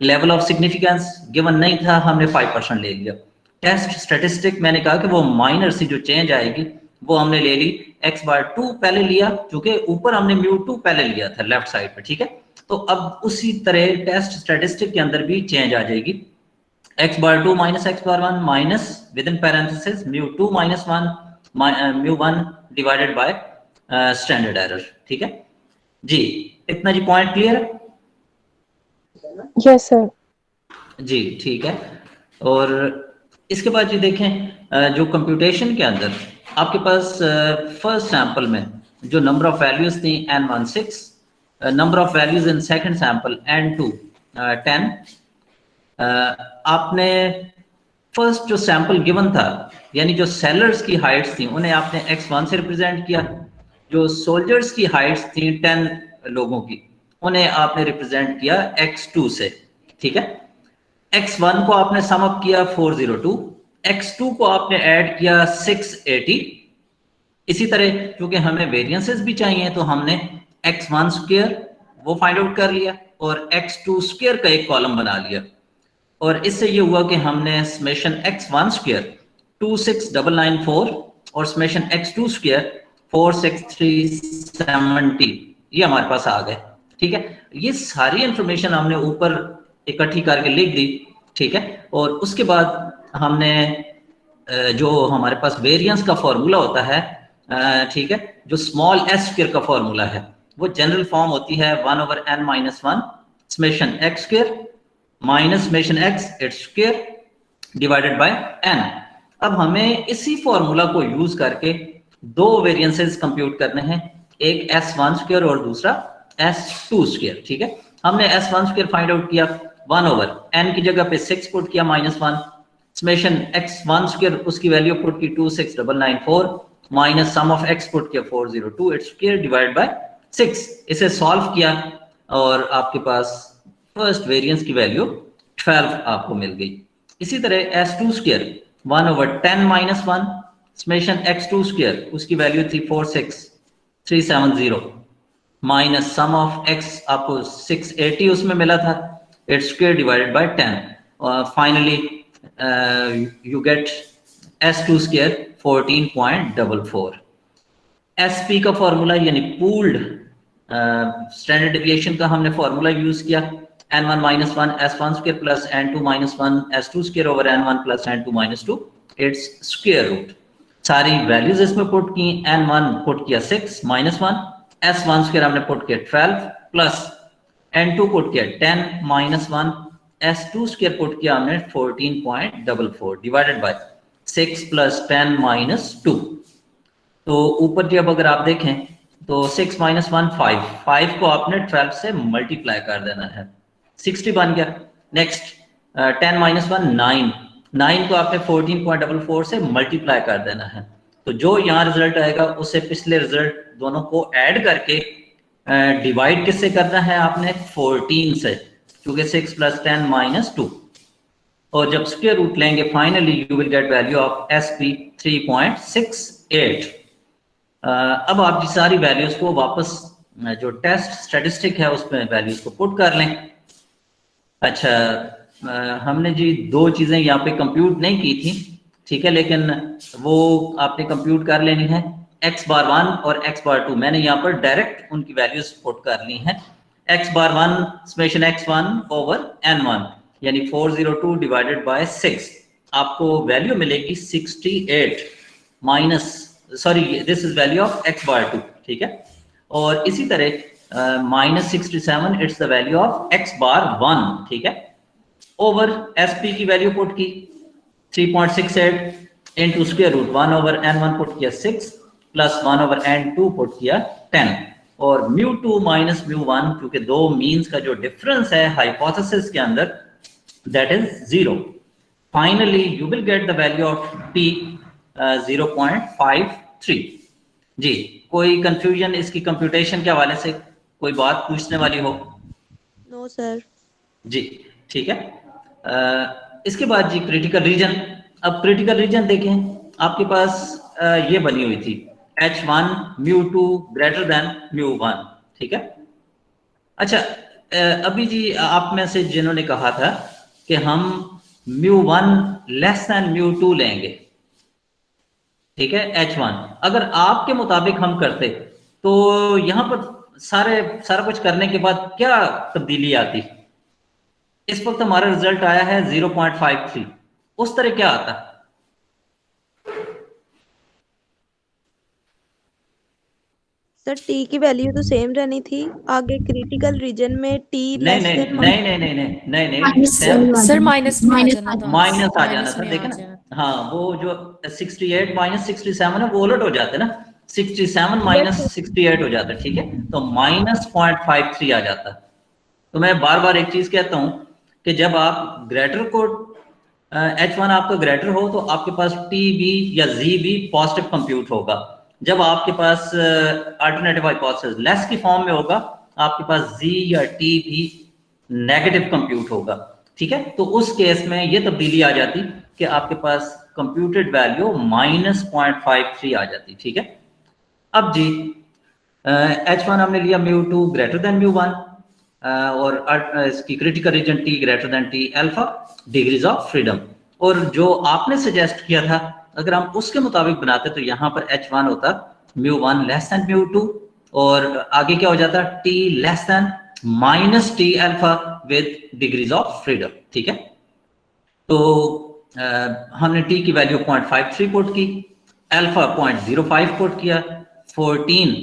Level of significance given नहीं था, हमने 5% ले लिया। टेस्ट स्टैटिस्टिक मैंने कहा कि वो माइनर सी जो चेंज आएगी वो हमने ले ली, x बार 2 पहले लिया, क्योंकि ऊपर हमने μ2 पहले लिया था लेफ्ट साइड पे, ठीक है। तो अब उसी तरह टेस्ट स्टैटिस्टिक के अंदर भी चेंज आ जाएगी, x bar 2 minus x bar 1 minus within parenthesis μ2 minus 1 μ1 divided by standard error, ठीक है जी। इतना जी पॉइंट क्लियर है? Yes sir. जी ठीक है। और इसके बाद जी देखें, जो कंप्यूटेशन के अंदर आपके पास फर्स्ट सैंपल में जो नंबर ऑफ वैल्यूज थी n16, number of values in second sample n2 10, आपने फर्स्ट जो सैंपल गिवन था, यानी जो सेलर्स की हाइट्स थी उन्हें आपने x1 से रिप्रेजेंट किया, जो सोल्जर्स की हाइट्स थी 10 लोगों की उन्हें आपने रिप्रेजेंट किया x2 से, ठीक है। x1 को आपने सम अप किया 402, x2 को आपने ऐड किया 680। इसी तरह क्योंकि हमें वेरिएंसेस भी चाहिए तो हमने x1 स्क्वायर वो फाइंड आउट कर लिया और x2 स्क्वायर का एक कॉलम बना लिया, और इससे ये हुआ कि हमने समेशन x1 स्क्वायर 26994 और समेशन x2 स्क्वायर 46370 ये हमारे पास आ गए, ठीक है। ये सारी इंफॉर्मेशन हमने ऊपर इकट्ठी करके लिख दी, ठीक है। और उसके बाद हमने जो हमारे पास वेरिएंस का फॉर्मूला होता है, ठीक है, जो स्मॉल एस स्क्वायर का फॉर्मूला है वो जनरल फॉर्म होती है 1/n-1 summation x square minus summation x its square divided by n। अब हमें इसी फॉर्मूला को यूज करके दो वेरिएंसेस कंप्यूट करने हैं, एक s1 स्क्वायर और दूसरा s2 स्क्वायर, ठीक है। हमने s1 स्क्वायर फाइंड आउट किया, 1/n की जगह पे 6 पुट किया -1, समेशन x1 स्क्वायर उसकी वैल्यू पुट की 26994 minus sum of x put किया 402 इट्स स्क्वायर डिवाइड बाय 6। इसे सॉल्व किया और आपके पास फर्स्ट वेरिएंस की वैल्यू 12 आपको मिल गई। इसी तरह s2 square 1/10 - 1 summation x2 square उसकी वैल्यू थी 370 माइनस सम ऑफ एक्स आपको 680 उसमें मिला था, इट्स स्क्वायर डिवाइडेड बाय 10 और finally you get S2 square 14.44। SP का फॉर्मूला यानी पूल्ड स्टैंडर्ड डेविएशन का हमने फॉर्मूला यूज किया, n1 minus 1 S1 square plus n2 minus 1 S2 square over n1 plus n2 minus 2 it's square root. सारी values इसमें put की, n1 put किया 6 minus 1, S1 square हमने पुट किया 12 प्लस n2 पुट किया 10 माइनस 1, S2 स्क्वायर पुट किया हमने 14.44 divided by 6 plus 10 minus 2। तो ऊपर जब अगर आप देखें तो 6 माइनस 1 5 को आपने 12 से मल्टीप्लाई कर देना है, 60 बन गया। नेक्स्ट 10 माइनस 1 9 को आपने 14.44 से मल्टीप्लाई कर देना है। तो जो यहाँ रिजल्ट आएगा उससे पिछले रिजल्ट दोनों को ऐड करके डिवाइड किससे करना है आपने 14 से, क्योंकि 6 प्लस 10 माइनस 2, और जब स्क्वायर रूट लेंगे finally you will get value of SP 3.68। अब आप जी सारी वैल्यूज को वापस जो टेस्ट स्टैटिस्टिक है उसमें वैल्यूज को पुट कर लें। अच्छा, हमने जी दो चीजें यहाँ पे कंप्यूट नहीं की थी, ठीक है, लेकिन वो आपने कंप्यूट कर लेनी है, x बार 1 और x बार 2। मैंने यहाँ पर डायरेक्ट उनकी वैल्यूज पुट कर ली हैं। x bar 1 summation x1 over n1 यानी 402 डिवाइडेड बाय 6, आपको वैल्यू मिलेगी 68 minus, sorry this is value of x bar 2, ठीक है। और इसी तरह minus 67 it's the value of x bar 1, ठीक है, ओवर SP की वैल्यू पुट की 3.68 into square root 1 over n1 put किया 6 प्लस 1 ओवर n2 पुट किया 10 और μ2 माइनस μ1, क्योंकि दो मीन्स का जो डिफरेंस है हाइपोथेसिस के अंदर that is 0। Finally you will get the value of t 0.53। जी, कोई कंफ्यूजन इसकी कंप्यूटेशन के हवाले से, कोई बात पूछने वाली हो? No sir. जी ठीक है। इसके बाद जी क्रिटिकल रीजन। अब क्रिटिकल रीजन देखें, आपके पास ये बनी हुई थी H1 μ2 ग्रेटर देन μ1, ठीक है। अच्छा, अभी जी आप में से जिन्होंने कहा था कि हम μ1 लेस देन μ2 लेंगे, ठीक है, H1, अगर आपके मुताबिक हम करते तो यहां पर सारा कुछ करने के बाद क्या तब्दीली आती? इस वक्त हमारा रिजल्ट आया है 0.53, उस तरह क्या आता? सर t की वैल्यू तो सेम रहनी थी, आगे क्रिटिकल रीजन में t नहीं less than sir minus minus आ जाना था, देखे ना। हाँ, वो जो 68 माइनस 67 है वो उलट हो जाते ना, 67 माइनस 68 हो जाता, ठीक है, तो माइनस 0.53 आ जाता। तो मैं बार बार एक चीज कहता हूं कि जब आप ग्रेटर को H1 आपका ग्रेटर हो तो आपके पास TB या ZB पॉजिटिव कंप्यूट होगा। जब आपके पास अल्टरनेटिव हाइपोथेसिस लेस की फॉर्म में होगा, आपके पास Z या T भी नेगेटिव कंप्यूट होगा, ठीक है। तो उस केस में ये तब्दीली आ जाती कि आपके पास कंप्यूटेड वैल्यू माइनस 0.53 आ जाती, ठीक है। अब जी H1 हमने लिया μ2 ग्रेटर देन μ1 और इसकी critical reason T greater than T alpha, degrees of freedom. और जो आपने सजेस्ट किया था अगर हम उसके मुताबिक बनाते तो यहाँ पर H1 होता μ1 लेस देन μ2 और आगे क्या हो जाता T less than minus T alpha with degrees of freedom, ठीक है। तो हमने T की वैल्यू 0.53 पुट की, अल्फा 0.05 पुट किया, 14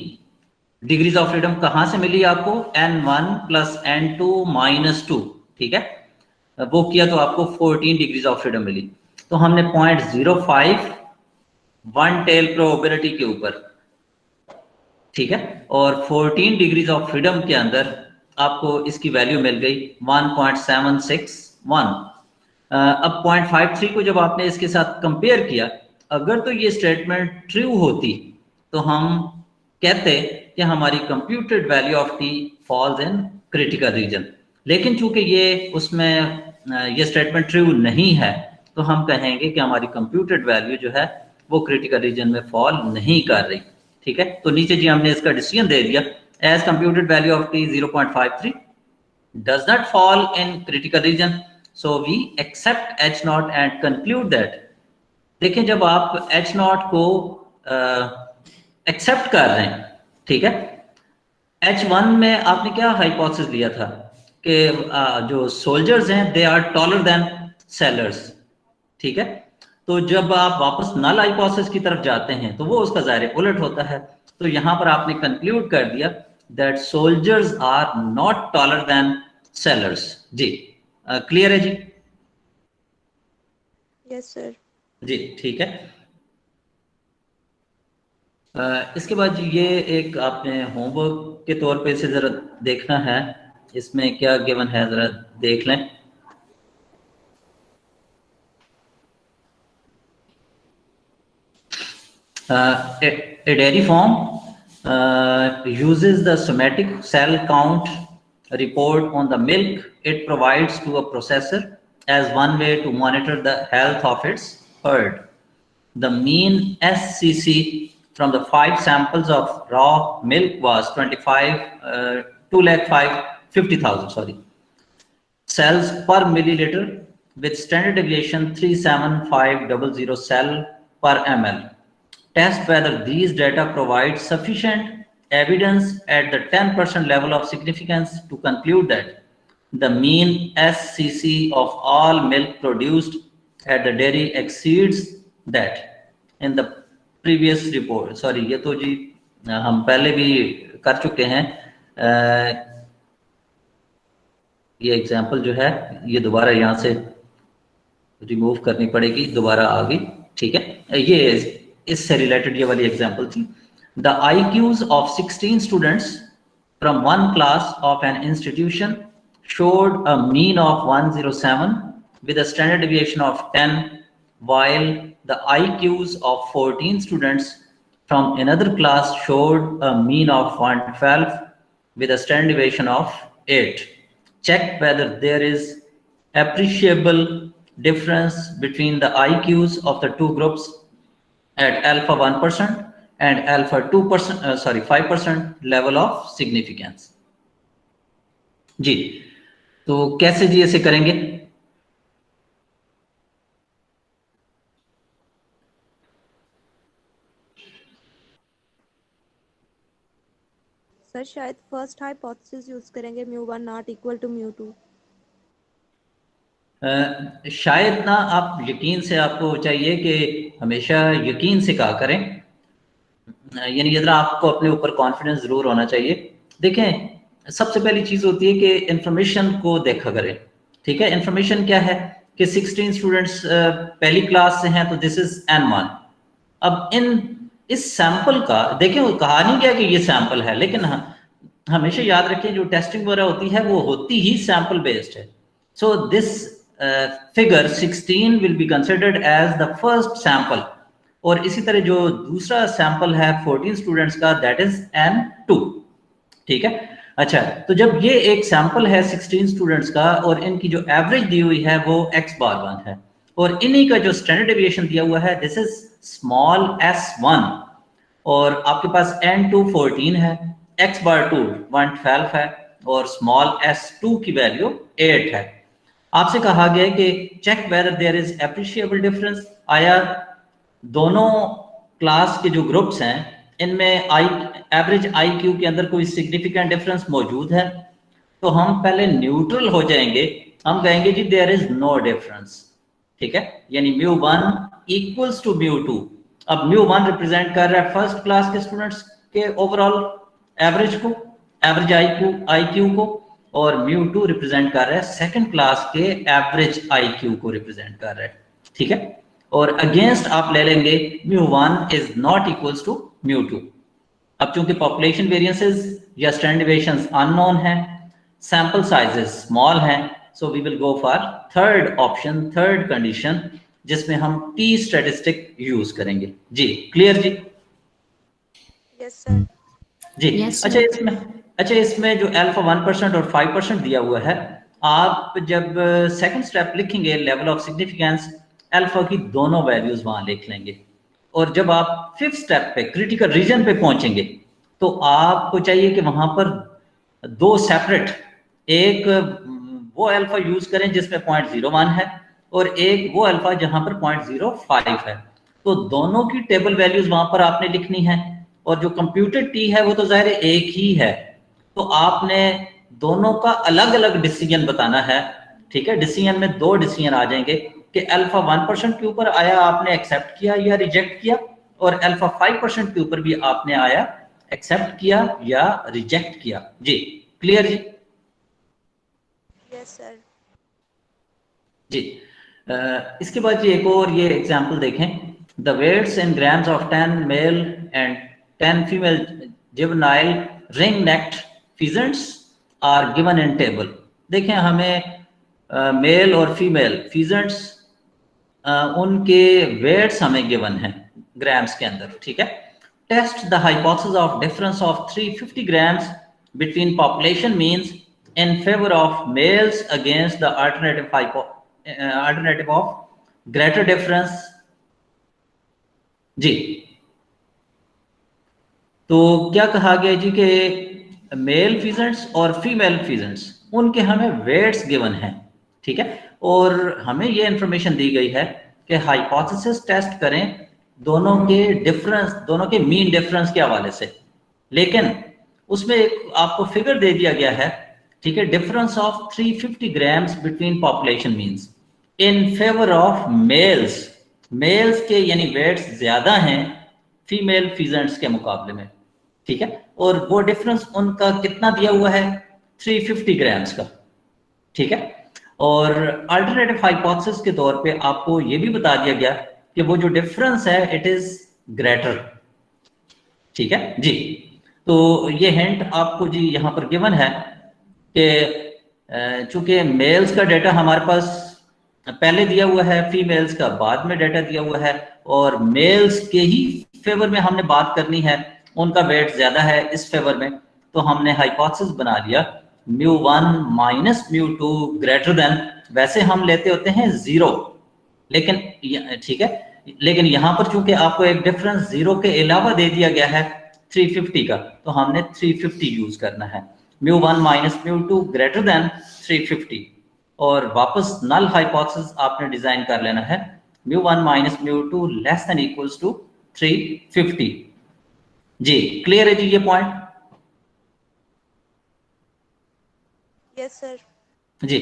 डिग्रीज ऑफ फ्रीडम कहां से मिली आपको? n1 प्लस n2 माइनस 2, ठीक है, वो किया तो आपको 14 डिग्रीज ऑफ फ्रीडम मिली। तो हमने 0.05 वन टेल प्रोबेबिलिटी के ऊपर, ठीक है, और 14 डिग्रीज ऑफ फ्रीडम के अंदर आपको इसकी वैल्यू मिल गई 1.761। अब 0.53 को जब आपने इसके साथ कंपेयर किया, अगर तो ये स्टेटमेंट ट्रू होती तो हम कहते कि हमारी computed value of T falls in critical reason, लेकिन चूंकि ये उसमें ये स्टेटमेंट ट्रू नहीं है तो हम कहेंगे कि हमारी कंप्यूटेड वैल्यू जो है वो क्रिटिकल रीजन में फॉल नहीं कर रही, ठीक है, तो नीचे जी हमने इसका डिसीजन दे दिया, as computed value of t 0.53 does not fall in critical region, so we accept h naught and conclude that. देखें जब आप h naught को एक्सेप्ट कर रहे हैं, ठीक है, H1 में आपने क्या हाइपोथेसिस लिया था कि जो सोल्जर्स हैं they are taller than sailors, ठीक है, तो जब आप वापस नल हाइपोथेसिस की तरफ जाते हैं तो वो उसका ज़ाहिर उलट होता है, तो यहां पर आपने कंक्लूड कर दिया that soldiers are not taller than sailors. जी क्लियर है जी? Yes sir. जी ठीक है। इसके बाद ये एक आपने होमवर्क के तौर पे से ज़रा देखना है, इसमें क्या गिवन है ज़रा देख लें। A dairy farm uses the somatic cell count report on the milk it provides to a processor as one way to monitor the health of its herd. The mean SCC from the 5 samples of raw milk was 2,50,000 cells per milliliter with standard deviation 37500 cell per ml. Test whether these data provide sufficient evidence at the 10% level of significance to conclude that the mean SCC of all milk produced at the dairy exceeds that in the previous report. Sorry, ये तो जी हम पहले भी कर चुके हैं। ये example जो है ये दोबारा यहाँ से रिमूव करनी पड़ेगी, दोबारा आ गई, ठीक है। ये इससे रिलेटेड ये वाली एग्जाम्पल थी। The IQs of 16 students from one class of an institution showed a mean of 107 with a standard deviation of 10, while the IQs of 14 students from another class showed a mean of 112 with a standard deviation of 8. Check whether there is appreciable difference between the IQs of the two groups at alpha 1% and alpha 5% level of significance. जी तो कैसे जी ऐसे करेंगे? Sir शायद first hypothesis use करेंगे μ1 not equal to μ2। शायद ना, आप यकीन से आपको चाहिए कि हमेशा यकीन से कहा करें, यानी ये आपको अपने ऊपर कॉन्फिडेंस जरूर होना चाहिए। देखें सबसे पहली चीज होती है कि इंफॉर्मेशन को देखा करें, ठीक है। इंफॉर्मेशन क्या है कि 16 स्टूडेंट्स पहली क्लास से हैं तो दिस इज N1। अब इस सैंपल का देखें, वो कहा नहीं गया कि ये सैंपल है, लेकिन हमेशा याद रखें जो टेस्टिंग वगैरह होती है वो होती ही सैंपल बेस्ड है। So this figure 16 will be considered as the first sample, और इसी तरह जो दूसरा सैंपल है 14 स्टूडेंट्स का दैट इज N2, ठीक है। अच्छा, तो जब ये एक सैंपल है 16 स्टूडेंट्स का और इनकी जो एवरेज दी हुई है वो x⁻1 है, और इन्हीं का जो स्टैंडर्ड डेविएशन दिया हुआ है दिस इज स्मॉल s1, और आपके पास N2 14 है, x⁻2 112 है, और स्मॉल s2 की वैल्यू 8 है। आपसे कहा गया है कि check whether there is appreciable difference, आया दोनों क्लास के जो ग्रुप्स हैं इनमें एवरेज IQ के अंदर कोई सिग्निफिकेंट डिफरेंस मौजूद है। तो हम पहले न्यूट्रल हो जाएंगे, हम कहेंगे जी देयर इज नो डिफरेंस, ठीक है, यानी μ1 इक्वल्स टू μ2। अब μ1 रिप्रेजेंट कर रहा है फर्स्ट क्लास के स्टूडेंट्स के ओवरऑल एवरेज को, एवरेज IQ को, और μ2 रिप्रेजेंट कर रहा है सेकंड क्लास के एवरेज IQ को रिप्रेजेंट कर रहा है, ठीक है। और अगेंस्ट आप ले लेंगे μ1 इज नॉट इक्वल्स टू μ2। अब चूंकि पॉपुलेशन वेरिएंसेस या स्टैंडर्ड डेविएशंस अननोन है, सैंपल साइजेस स्मॉल हैं, so we will go for third option, third condition, जिसमें हम T स्टैटिस्टिक यूज करेंगे। जी क्लियर जी? Yes sir. जी Yes, sir. अच्छा इसमें जो अल्फा 1% और 5% दिया हुआ है, आप जब सेकंड स्टेप लिखेंगे लेवल ऑफ सिग्निफिकेंस, अल्फा की दोनों वैल्यूज वहां लिख लेंगे, और जब आप 5th स्टेप पे क्रिटिकल रीजन पे पहुंचेंगे तो आपको चाहिए कि वहां पर दो सेपरेट, एक वो अल्फा यूज करें जिसमें 0.01 है और एक वो अल्फा जहां पर 0.05 है। तो दोनों की टेबल वैल्यूज वहां पर आपने लिखनी है और जो कंप्यूटेड टी है वो तो जाहिर है एक ही है, तो आपने दोनों का अलग अलग डिसीजन बताना है। ठीक है, डिसीजन में दो डिसीजन आ जाएंगे कि अल्फा 1% के ऊपर आया, आपने एक्सेप्ट किया या रिजेक्ट किया, और अल्फा 5% के ऊपर भी आपने आया, एक्सेप्ट किया या रिजेक्ट किया। जी क्लियर जी? Yes sir. जी इसके बाद जी एक और ये एग्जांपल देखें, the weights in grams of 10 male and 10 female juvenile ring necked pheasants are given in table. देखें हमें मेल और फीमेल फीजेंट्स उनके वेट्स हमें गिवन है ग्राम्स के अंदर। ठीक है, test the hypothesis of difference of 350 grams between population means in favor of males against the alternative of greater difference। जी तो क्या कहा गया जी कि मेल फीजेंट्स और फीमेल फीजेंट्स उनके हमें वेट्स गिवन हैं। ठीक है, और हमें ये इंफॉर्मेशन दी गई है कि हाइपोथेसिस टेस्ट करें दोनों के डिफरेंस, दोनों के मीन डिफरेंस के हवाले से, लेकिन उसमें एक आपको फिगर दे दिया गया है। ठीक है, difference of 350 grams between population means in favour of males, males के यानी वेट्स ज्यादा हैं फीमेल फीजेंट्स के मुकाबले में। ठीक है, और वो डिफरेंस उनका कितना दिया हुआ है, 350 ग्राम्स का। ठीक है, और अल्टरनेटिव हाइपोथेसिस के तौर पे आपको ये भी बता दिया गया कि वो जो डिफरेंस है इट इज ग्रेटर। ठीक है जी, तो ये हिंट आपको जी यहाँ पर गिवन है कि चूंकि मेल्स का डाटा हमारे पास पहले दिया हुआ है, फीमेल्स का बाद में डाटा दिया हुआ है, और मेल्स के ही फेवर में हमने बात करनी है, उनका वेट ज्यादा है इस फेवर में, तो हमने हाइपोथेसिस बना लिया μ1 माइनस μ2 ग्रेटर देन, वैसे हम लेते होते हैं 0, लेकिन ठीक है, लेकिन यहाँ पर चूंकि आपको एक डिफरेंस 0 के अलावा दे दिया गया है 350 का, तो हमने 350 यूज करना है, μ1 माइनस μ2 ग्रेटर देन 350, और वापस नल हाइपोथेसिस आपने डिजाइन कर लेना है μ1 minus μ2 less than equals to 350। जी क्लियर है जी ये पॉइंट? Yes sir. जी,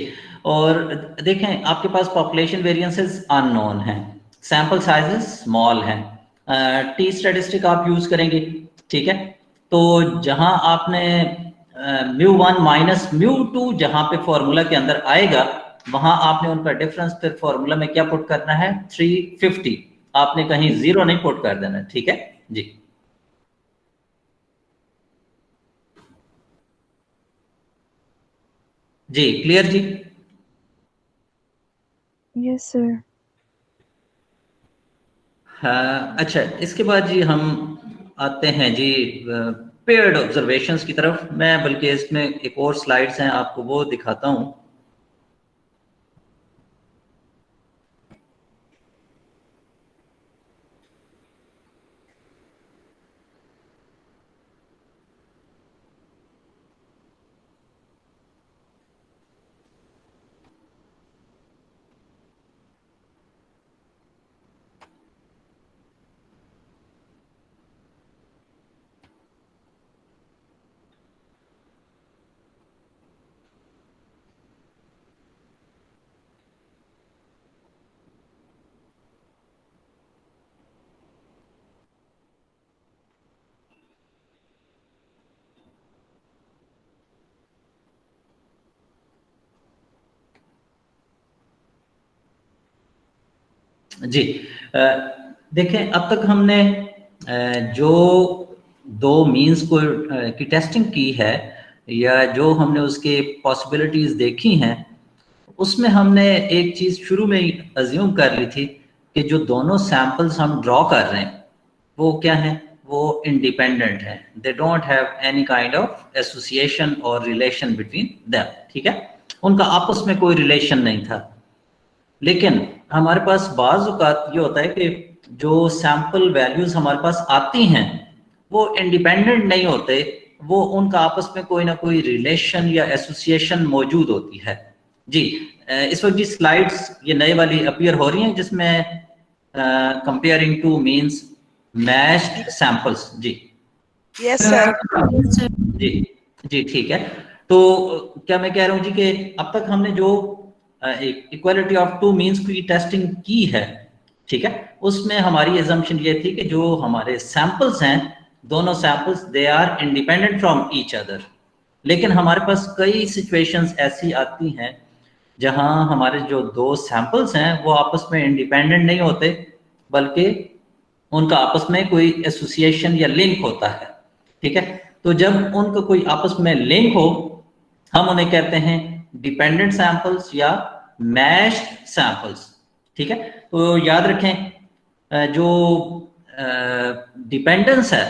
और देखें आपके पास पॉपुलेशन वेरिएंसेस अननोन हैं, सैंपल साइजेस स्मॉल हैं, टी स्टैटिस्टिक आप यूज करेंगे। ठीक है, तो जहां आपने μ1 माइनस μ2 जहां पे फॉर्मूला के अंदर आएगा, वहां आपने उनका डिफरेंस फिर फॉर्मूला में क्या पुट करना है, 350, आपने कहीं 0 नहीं पुट कर देना। ठीक है जी, जी क्लियर जी? Yes, sir. हाँ अच्छा, इसके बाद जी हम आते हैं जी पेयर्ड ऑब्जर्वेशंस की तरफ। मैं बल्कि इसमें एक और स्लाइड्स हैं, आपको वो दिखाता हूं। जी देखें, अब तक हमने जो दो मीन्स को की टेस्टिंग की है, या जो हमने उसके पॉसिबिलिटीज देखी हैं, उसमें हमने एक चीज शुरू में ही अज्यूम कर ली थी कि जो दोनों सैंपल्स हम ड्रॉ कर रहे हैं वो क्या हैं, वो इंडिपेंडेंट हैं, they don't have any kind of association और रिलेशन बिटवीन देम। ठीक है, उनका आपस में कोई रिलेशन नहीं था। लेकिन हमारे पास बाज़ औक़ात ये होता है कि जो सैंपल वैल्यूज हमारे पास आती हैं वो इंडिपेंडेंट नहीं होते, वो उनका आपस में कोई ना कोई रिलेशन या एसोसिएशन मौजूद होती है। जी इस वक्त जी स्लाइड्स ये नए वाली अपीयर हो रही हैं जिसमें comparing two means matched samples. जी यस सर। जी जी ठीक है। तो क्या मैं कह रहा हूँ जी कि अब तक हमने जो इक्वालिटी ऑफ टू मींस की टेस्टिंग की है, ठीक है, उसमें हमारी एजम्पशन ये थी कि जो हमारे सैंपल्स हैं, दोनों samples they are independent from each other. लेकिन हमारे पास कई सिचुएशंस ऐसी आती हैं जहां हमारे जो दो सैंपल्स हैं वो आपस में इंडिपेंडेंट नहीं होते, बल्कि उनका आपस में कोई एसोसिएशन या लिंक होता है। ठीक है, तो जब उनका कोई आपस में लिंक हो हम उन्हें कहते हैं डिपेंडेंट सैंपल्स या मैच्ड सैंपल्स। ठीक है, तो याद रखें जो डिपेंडेंस है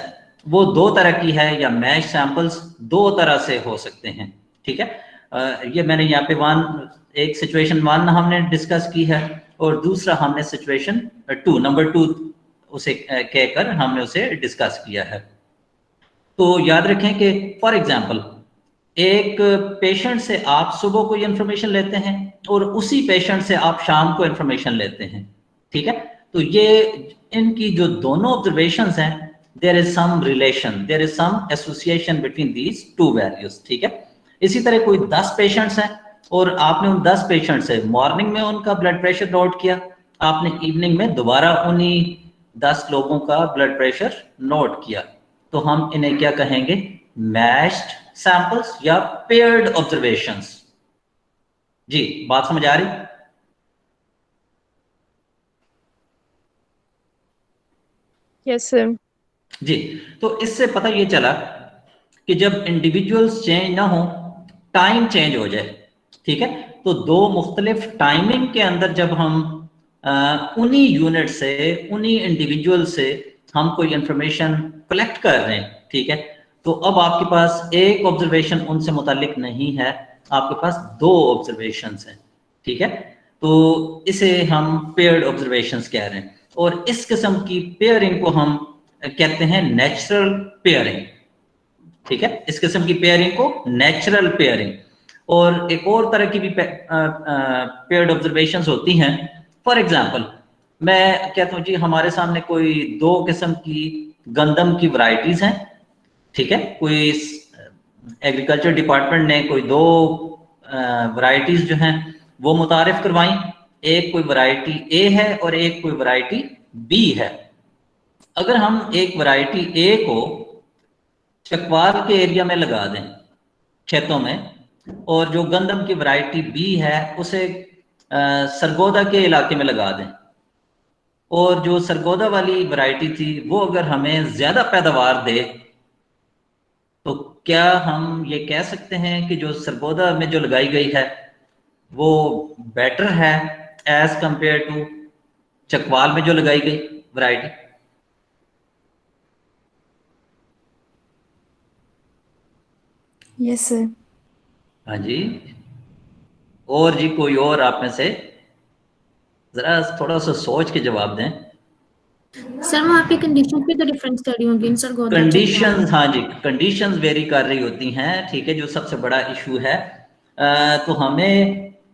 वो दो तरह की है या मैच सैंपल्स दो तरह से हो सकते हैं। ठीक है, ये मैंने यहाँ पे एक सिचुएशन 1 हमने डिस्कस की है और दूसरा हमने सिचुएशन 2 नंबर 2 उसे कहकर हमने उसे डिस्कस किया है। तो याद रखें कि फॉर एग्जांपल एक पेशेंट से आप सुबह कोई इंफॉर्मेशन लेते हैं और उसी पेशेंट से आप शाम को इंफॉर्मेशन लेते हैं। ठीक है, तो ये इनकी जो दोनों ऑब्जर्वेशंस हैं there is some relation, there is some association between these two values. ठीक है, इसी तरह कोई 10 पेशेंट्स हैं और आपने उन 10 पेशेंट से मॉर्निंग में उनका ब्लड प्रेशर नोट किया, आपने इवनिंग में दोबारा उन्हीं 10 लोगों का ब्लड प्रेशर नोट किया, तो हम इन्हें क्या कहेंगे? मैच्ड सैंपल्स या पेयर्ड ऑब्जर्वेशंस। जी बात समझ आ रही? Yes sir. जी, तो इससे पता ये चला कि जब इंडिविजुअल्स चेंज ना हो टाइम चेंज हो जाए। ठीक है, तो दो मुख्तलिफ टाइमिंग के अंदर जब हम उन्हीं यूनिट से उन्हीं इंडिविजुअल से हम कोई इंफॉर्मेशन कलेक्ट कर रहे हैं, ठीक है, तो अब आपके पास एक ऑब्जर्वेशन उनसे मुतालिक नहीं है, आपके पास दो ऑब्जर्वेशंस हैं। ठीक है, तो इसे हम पेयर्ड ऑब्जर्वेशंस कह रहे हैं और इस किस्म की पेयरिंग को हम कहते हैं नेचुरल पेयरिंग। ठीक है, इस किस्म की पेयरिंग को नेचुरल पेयरिंग। और एक और तरह की भी पेयर्ड ऑब्जर्वेशंस होती हैं। फॉर एग्जांपल मैं कहता हूँ जी हमारे सामने कोई दो किस्म की गंदम की वैरायटीज हैं। ठीक है, कोई एग्रीकल्चर डिपार्टमेंट ने कोई दो वैरायटीज जो हैं वो मुतारिफ करवाई, एक कोई वैरायटी ए है और एक कोई वैरायटी बी है। अगर हम एक वैरायटी ए को चकवाल के एरिया में लगा दें खेतों में, और जो गंदम की वैरायटी बी है उसे सरगोदा के इलाके में लगा दें, और जो सरगोदा वाली वैरायटी थी वो अगर हमें ज्यादा पैदावार दे, तो क्या हम ये कह सकते हैं कि जो सरगोदा में जो लगाई गई है वो बेटर है एज कंपेयर टू चकवाल में जो लगाई गई वैरायटी? Yes sir. हाँ जी, और जी कोई और आप में से जरा थोड़ा सा सोच के जवाब दें। सर वहाँ पे कंडीशन पे तो डिफरेंस कर रही होंगी सर। कंडीशंस, हाँ जी, कंडीशंस वेरी कर रही होती हैं। ठीक है, जो सबसे बड़ा इशू है तो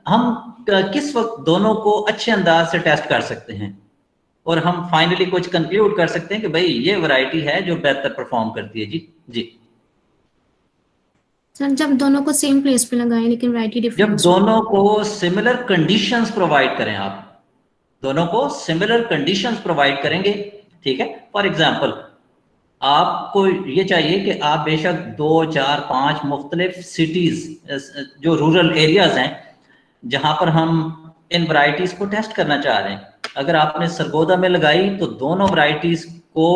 हम किस वक्त दोनों को अच्छे अंदाज से टेस्ट कर सकते हैं और हम फाइनली कुछ कंक्लूड कर सकते हैं कि भाई ये वैरायटी है जो बेहतर परफॉर्म करती है। जी जी सर जब दोनों को सेम प्लेस पे लगाएं लेकिन वैरायटी जब डिफरेंस दोनों को सिमिलर कंडीशंस प्रोवाइड करें, आप दोनों को सिमिलर कंडीशंस प्रोवाइड करेंगे। ठीक है, फॉर एग्जांपल आपको ये चाहिए कि आप बेशक 2, 4, 5 मुख्तलिफ सिटीज जो रूरल एरियाज हैं जहां पर हम इन वैरायटीज को टेस्ट करना चाह रहे हैं, अगर आपने सरगोदा में लगाई तो दोनों वैरायटीज को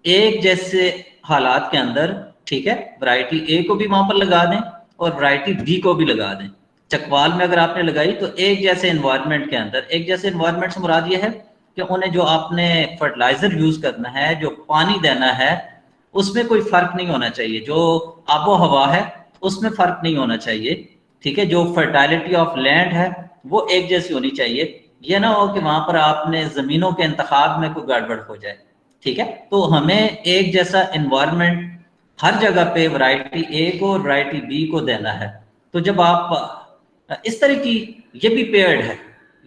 एक जैसे हालात के अंदर, ठीक है, वैरायटी ए को भी वहां पर लगा दें और वैरायटी बी को भी लगा दें। चकवाल में अगर आपने लगाई तो एक जैसे एनवायरनमेंट के अंदर, एक जैसे एनवायरनमेंट से मुराद ये है कि उन्हें जो आपने फर्टिलाइजर यूज करना है, जो पानी देना है, उसमें कोई फर्क नहीं होना चाहिए, जो आबो हवा है उसमें फर्क नहीं होना चाहिए। ठीक है, जो फर्टाइलिटी ऑफ लैंड है वो एक जैसी होनी चाहिए। ये ना हो कि वहां पर आपने जमीनों के इंतखाब में कोई गड़बड़ हो जाए, ठीक है। तो हमें एक जैसा इन्वायरमेंट हर जगह पे वैरायटी ए को और वैरायटी बी को देना है। तो जब आप इस तरह की, ये भी पेयर्ड है,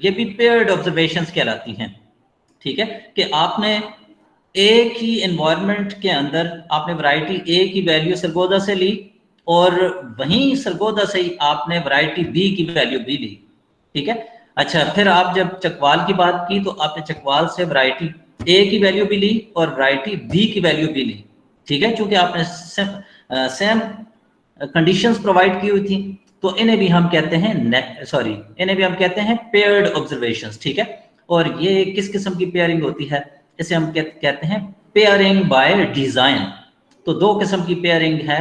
ये भी पेयर्ड ऑब्जर्वेशंस कहलाती हैं, ठीक है, कि आपने एक ही एनवायरनमेंट के अंदर आपने वैरायटी ए की वैल्यू सरगोदा से ली और वहीं सरगोदा से ही आपने वैरायटी बी की वैल्यू भी ली, ठीक है। अच्छा, फिर आप जब चकवाल की बात की तो आपने चकवाल से वैरायटी ए की वैल्यू भी ली और वैरायटी बी की वैल्यू भी ली, ठीक है, क्योंकि आपने सेम कंडीशंस प्रोवाइड की हुई थी। तो इन्हें भी हम कहते हैं इन्हें भी हम कहते हैं पेयर्ड ऑब्जर्वेशंस, ठीक है। और ये किस किस्म की पेयरिंग होती है, इसे हम कहते हैं पेयरिंग बाय डिजाइन। तो दो किस्म की पेयरिंग है,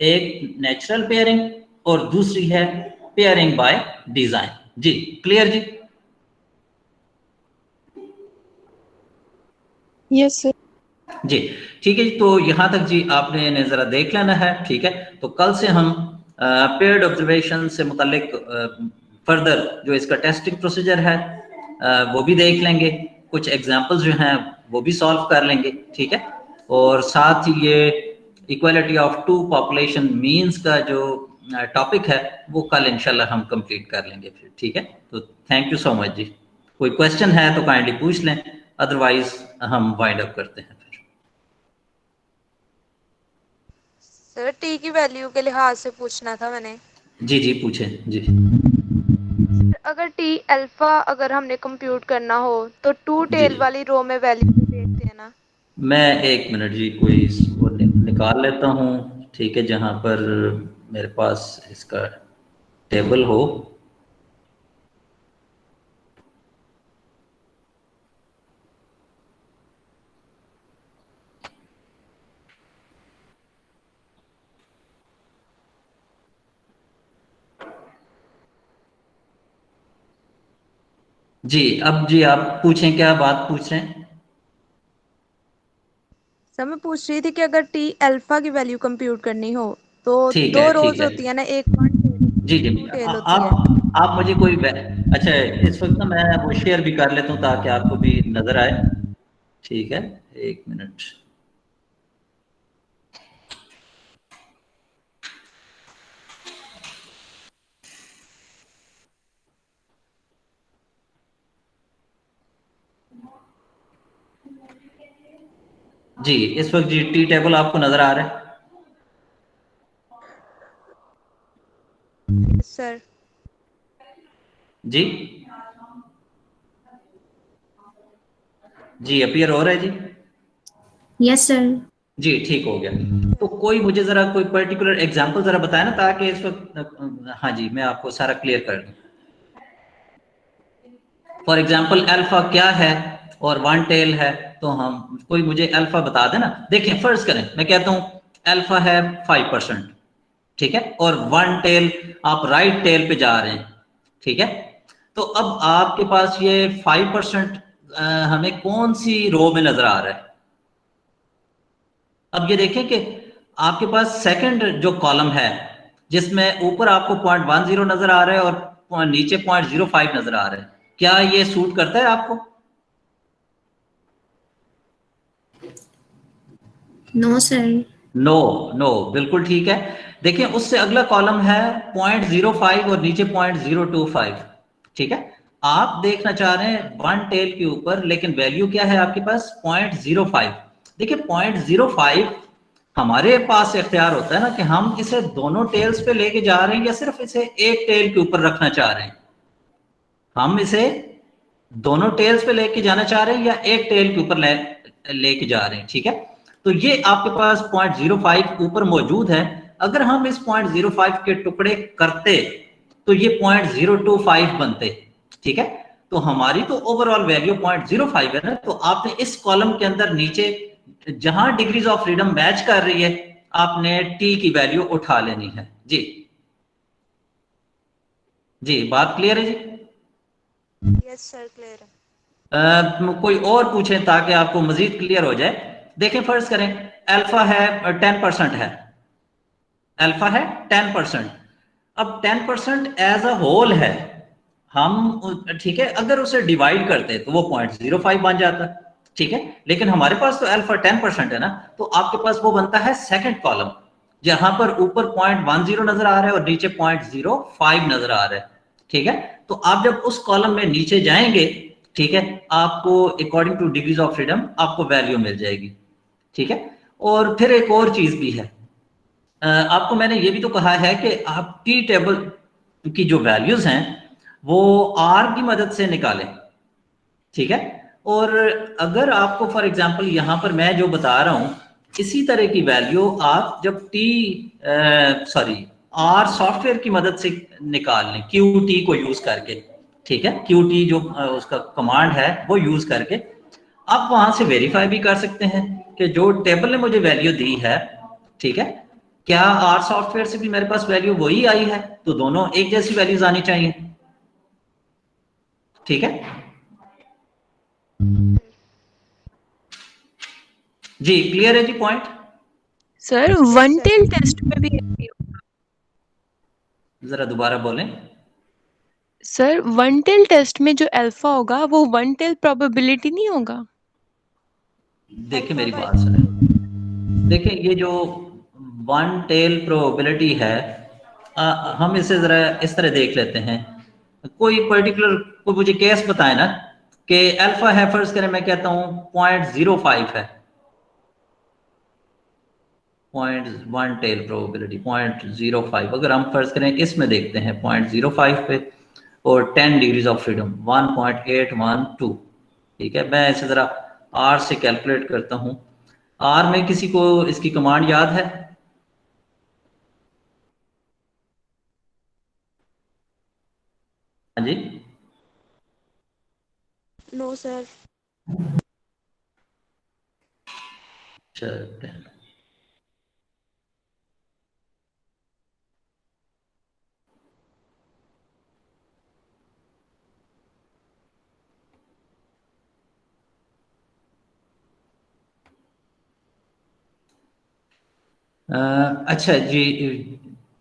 एक नेचुरल पेयरिंग और दूसरी है पेयरिंग बाय डिजाइन। जी क्लियर जी? Yes, sir. जी ठीक है जी। तो यहाँ तक जी आपने इन्हें जरा देख लेना है, ठीक है। तो कल से हम पेयर्ड ऑब्जर्वेशन से मुतालिक फर्दर जो इसका टेस्टिंग प्रोसीजर है वो भी देख लेंगे, कुछ एग्जांपल्स जो हैं वो भी सॉल्व कर लेंगे, ठीक है। और साथ ही ये equality of two population means का जो टॉपिक है वो कल इंशाल्लाह हम कंप्लीट कर लेंगे फिर, ठीक है। तो थैंक यू सो मच जी। कोई क्वेश्चन है तो काइंडली पूछ लें, अदरवाइज हम वाइंड अप करते हैं फिर। सर टी की वैल्यू के लिहाज से पूछना था मैंने। जी जी पूछें जी। अगर टी अल्फा अगर हमने कंप्यूट करना हो तो टू जी, टेल जी। वाली रो में वैल्यू देखते हैं ना। मैं एक मिनट जी कोई वो निकाल लेता हूँ, ठीक है, जहां पर मेरे पास इसका टेबल हो। जी अब जी आप पूछें, क्या बात पूछ रहे हैं? सर मैं पूछ रही थी कि अगर टी अल्फा की वैल्यू कंप्यूट करनी हो तो ठीक दो है, ठीक रोज है होती है ना, एक वन जी जी। टू टेल होती है। आप मुझे कोई अच्छा इस वक्त ना मैं वो शेयर भी कर लेता हूँ ताकि आपको भी नजर आए, ठीक है, एक मिनट। जी इस वक्त जी टी टेबल आपको नजर आ रहा है? सर जी जी अपीयर हो रहा है जी? Yes sir. जी ठीक हो गया। तो कोई मुझे जरा कोई पर्टिकुलर एग्जांपल जरा बताए ना, ताकि इस वक्त हाँ जी मैं आपको सारा क्लियर कर दूं। फॉर एग्जांपल अल्फा क्या है और वन टेल है, तो हम कोई मुझे अल्फा बता देना। देखिए फर्ज करें मैं कहता हूँ अल्फा है 5%, ठीक है, और वन टेल आप राइट टेल पे जा रहे हैं, ठीक है। तो अब आपके पास ये 5% हमें कौन सी रो में नजर आ रहा है? अब ये देखें कि आपके पास सेकंड जो कॉलम है जिसमें ऊपर आपको 0.10 नजर आ रहा है और नीचे 0.05 नजर आ रहा है, क्या ये सूट करता है आपको? No sir. नो नो बिल्कुल ठीक है। देखिए उससे अगला कॉलम है 0.05 और नीचे 0.025, ठीक है। आप देखना चाह रहे हैं वन टेल के ऊपर, लेकिन वैल्यू क्या है आपके पास? 0.05। देखिए 0.05 हमारे पास इख्तियार होता है ना कि हम इसे दोनों टेल्स पे लेके जा रहे हैं या सिर्फ इसे एक टेल के ऊपर रखना चाह रहे हैं। हम इसे दोनों टेल्स पे लेके जाना चाह रहे हैं या एक टेल के ऊपर लेके जा रहे हैं, ठीक है। तो ये आपके पास 0.05 ऊपर मौजूद है। अगर हम इस 0.05 के टुकड़े करते तो ये 0.025 बनते, ठीक है। तो हमारी तो ओवरऑल वैल्यू 0.05 है ना। तो आपने इस कॉलम के अंदर नीचे जहां डिग्रीज ऑफ फ्रीडम मैच कर रही है आपने टी की वैल्यू उठा लेनी है। जी जी बात क्लियर है जी? यस सर क्लियर है। कोई और पूछें ताकि आपको मजीद क्लियर हो जाए। देखें फर्ज करें अल्फा है 10% है, अल्फा है 10%। अब 10% एज अ होल है, हम ठीक है, अगर उसे डिवाइड करते तो वो 0.05 बन जाता, ठीक है, लेकिन हमारे पास तो अल्फा 10% है ना, तो आपके पास वो बनता है सेकंड कॉलम, जहां पर ऊपर 0.10 नजर आ रहा है और नीचे 0.05 नजर आ रहा है, ठीक है। तो आप जब उस कॉलम में नीचे जाएंगे, ठीक है, आपको according to degrees of freedom आपको वैल्यू मिल जाएगी, ठीक है। और फिर एक और चीज भी है, आपको मैंने ये भी तो कहा है कि आप टी टेबल की जो वैल्यूज हैं वो आर की मदद से निकालें, ठीक है। और अगर आपको फॉर एग्जांपल यहां पर मैं जो बता रहा हूं इसी तरह की वैल्यू आप जब आर सॉफ्टवेयर की मदद से निकाल लें, क्यू टी को यूज करके, ठीक है, क्यू टी जो उसका कमांड है वो यूज करके आप वहां से वेरीफाई भी कर सकते हैं कि जो टेबल ने मुझे वैल्यू दी है, ठीक है, क्या आर सॉफ्टवेयर से भी मेरे पास वैल्यू वही आई है, तो दोनों एक जैसी वैल्यूज आनी चाहिए, ठीक है जी। क्लियर है जी point? Sir one tail test में भी ऐसे होगा। जरा दोबारा बोलें। सर वन टेल टेस्ट में जो अल्फा होगा वो वन टेल प्रोबेबिलिटी नहीं होगा? देखिए मेरी बात सुने, देखिए ये जो वन टेल प्रोबेबिलिटी है, हम इसे जरा इस तरह देख लेते हैं। कोई पर्टिकुलर कोई मुझे केस बताए ना कि अल्फा है, फर्ज करें मैं कहता हूं 0.05 है, वन टेल प्रोबेबिलिटी 0.05, अगर हम फर्ज करें इसमें देखते हैं 0.05 पे और 10 डिग्रीज ऑफ फ्रीडम 1.812, ठीक है। मैं इसे जरा आर से कैलकुलेट करता हूं। आर में किसी को इसकी कमांड याद है? हाँ जी, नो सर। चलते हैं। अच्छा जी,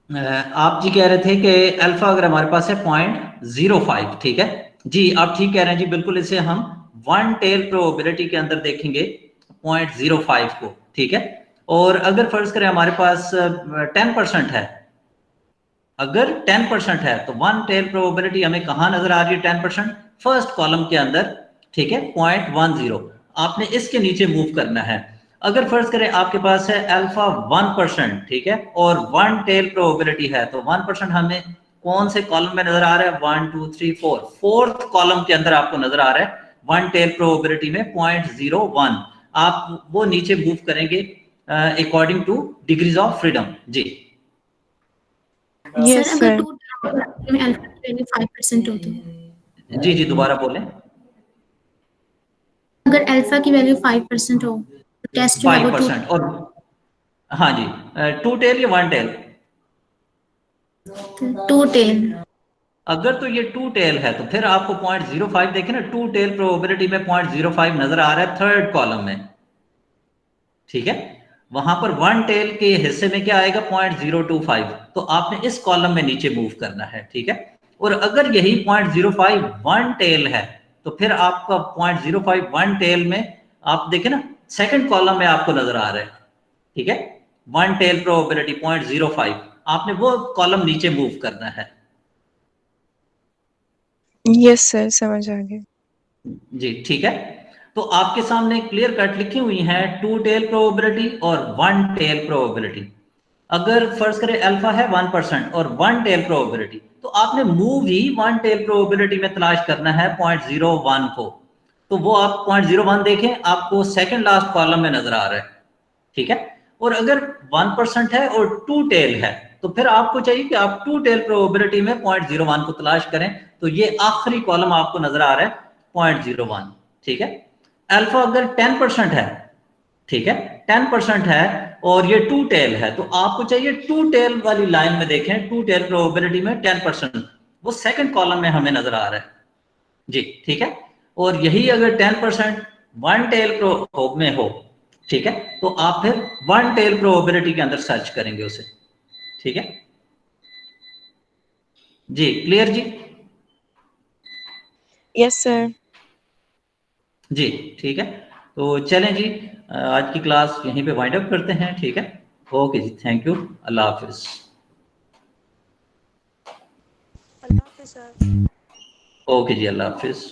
आप जी कह रहे थे कि अल्फा अगर हमारे पास है 0.05, ठीक है जी, आप ठीक कह रहे हैं जी, बिल्कुल इसे हम वन टेल प्रोबेबिलिटी के अंदर देखेंगे 0.05 को, ठीक है। और अगर फर्ज करें हमारे पास 10% है, अगर 10% है तो वन टेल प्रोबेबिलिटी हमें कहाँ नजर आ रही है? 10% फर्स्ट कॉलम के अंदर, ठीक है, 0.10, आपने इसके नीचे मूव करना है। अगर फर्ज करें आपके पास है अल्फा 1%, ठीक है, और वन टेल प्रोबेबिलिटी है, तो 1% हमें कौन से कॉलम में नजर आ रहा है? 1 2 3 4, फोर्थ कॉलम के अंदर आपको नजर आ रहा है वन टेल प्रोबेबिलिटी में 0.01। आप वो नीचे मूव करेंगे according to degrees of freedom जी। Yes sir sir. अगर 2 में अल्फा की वैल्यू 5% हो तो? जी जी दोबारा बोलें। अगर अल्फा की वैल्यू 5% हो तो टेस्ट जो है वो 5% और हाँ जी, टू टेल या वन टेल? Two tail. अगर तो ये टू टेल है तो फिर आपको 0.05 देखें ना, टू टेल प्रोबेबिलिटी में 0.05 नजर आ रहा है थर्ड कॉलम में, ठीक है। वहां पर वन टेल के हिस्से में क्या आएगा? 0.025, तो आपने इस कॉलम में नीचे मूव करना है, ठीक है। और अगर यही 0.05 वन टेल है तो फिर आपका 0.05 वन टेल में आप देखें ना सेकंड कॉलम में आपको नजर आ रहा है, ठीक है, वन टेल प्रोबेबिलिटी 0.05, आपने वो कॉलम नीचे मूव करना है यस सर, समझ आ गया। जी, ठीक है। तो आपके सामने क्लियर कट लिखी हुई है टू टेल प्रोबेबिलिटी और वन टेल प्रोबेबिलिटी। अगर फर्ज करें अल्फा है 1% और वन टेल प्रोबेबिलिटी, तो आपने मूव ही वन टेल प्रोबेबिलिटी में तलाश करना है 0.01 को, तो वो आप 0.01 देखें, आपको सेकंड लास्ट कॉलम में नजर आ रहा है, ठीक है। और अगर 1% है और टू टेल है तो फिर आपको चाहिए कि आप टू टेल प्रोबेबिलिटी में 0.01 को तलाश करें, तो ये आखिरी कॉलम आपको नजर आ रहा है 0.01, ठीक है। अल्फा अगर 10% है, ठीक है, 10% है और ये टू टेल है, तो आपको चाहिए टू टेल वाली लाइन में देखें, टू टेल प्रोबेबिलिटी में 10%, वो सेकंड कॉलम में हमें नजर आ रहा है जी, ठीक है। और यही अगर 10% वन टेल में हो, ठीक है, तो आप फिर वन टेल प्रोबेबिलिटी के अंदर सर्च करेंगे उसे, ठीक है जी। क्लियर जी? Yes sir. जी ठीक है, तो चलें जी, आज की क्लास यहीं पे वाइंड अप करते हैं, ठीक है। ओके जी, थैंक यू, अल्लाह हाफिज। अल्लाह हाफिज़ सर। ओके जी, अल्लाह हाफिज।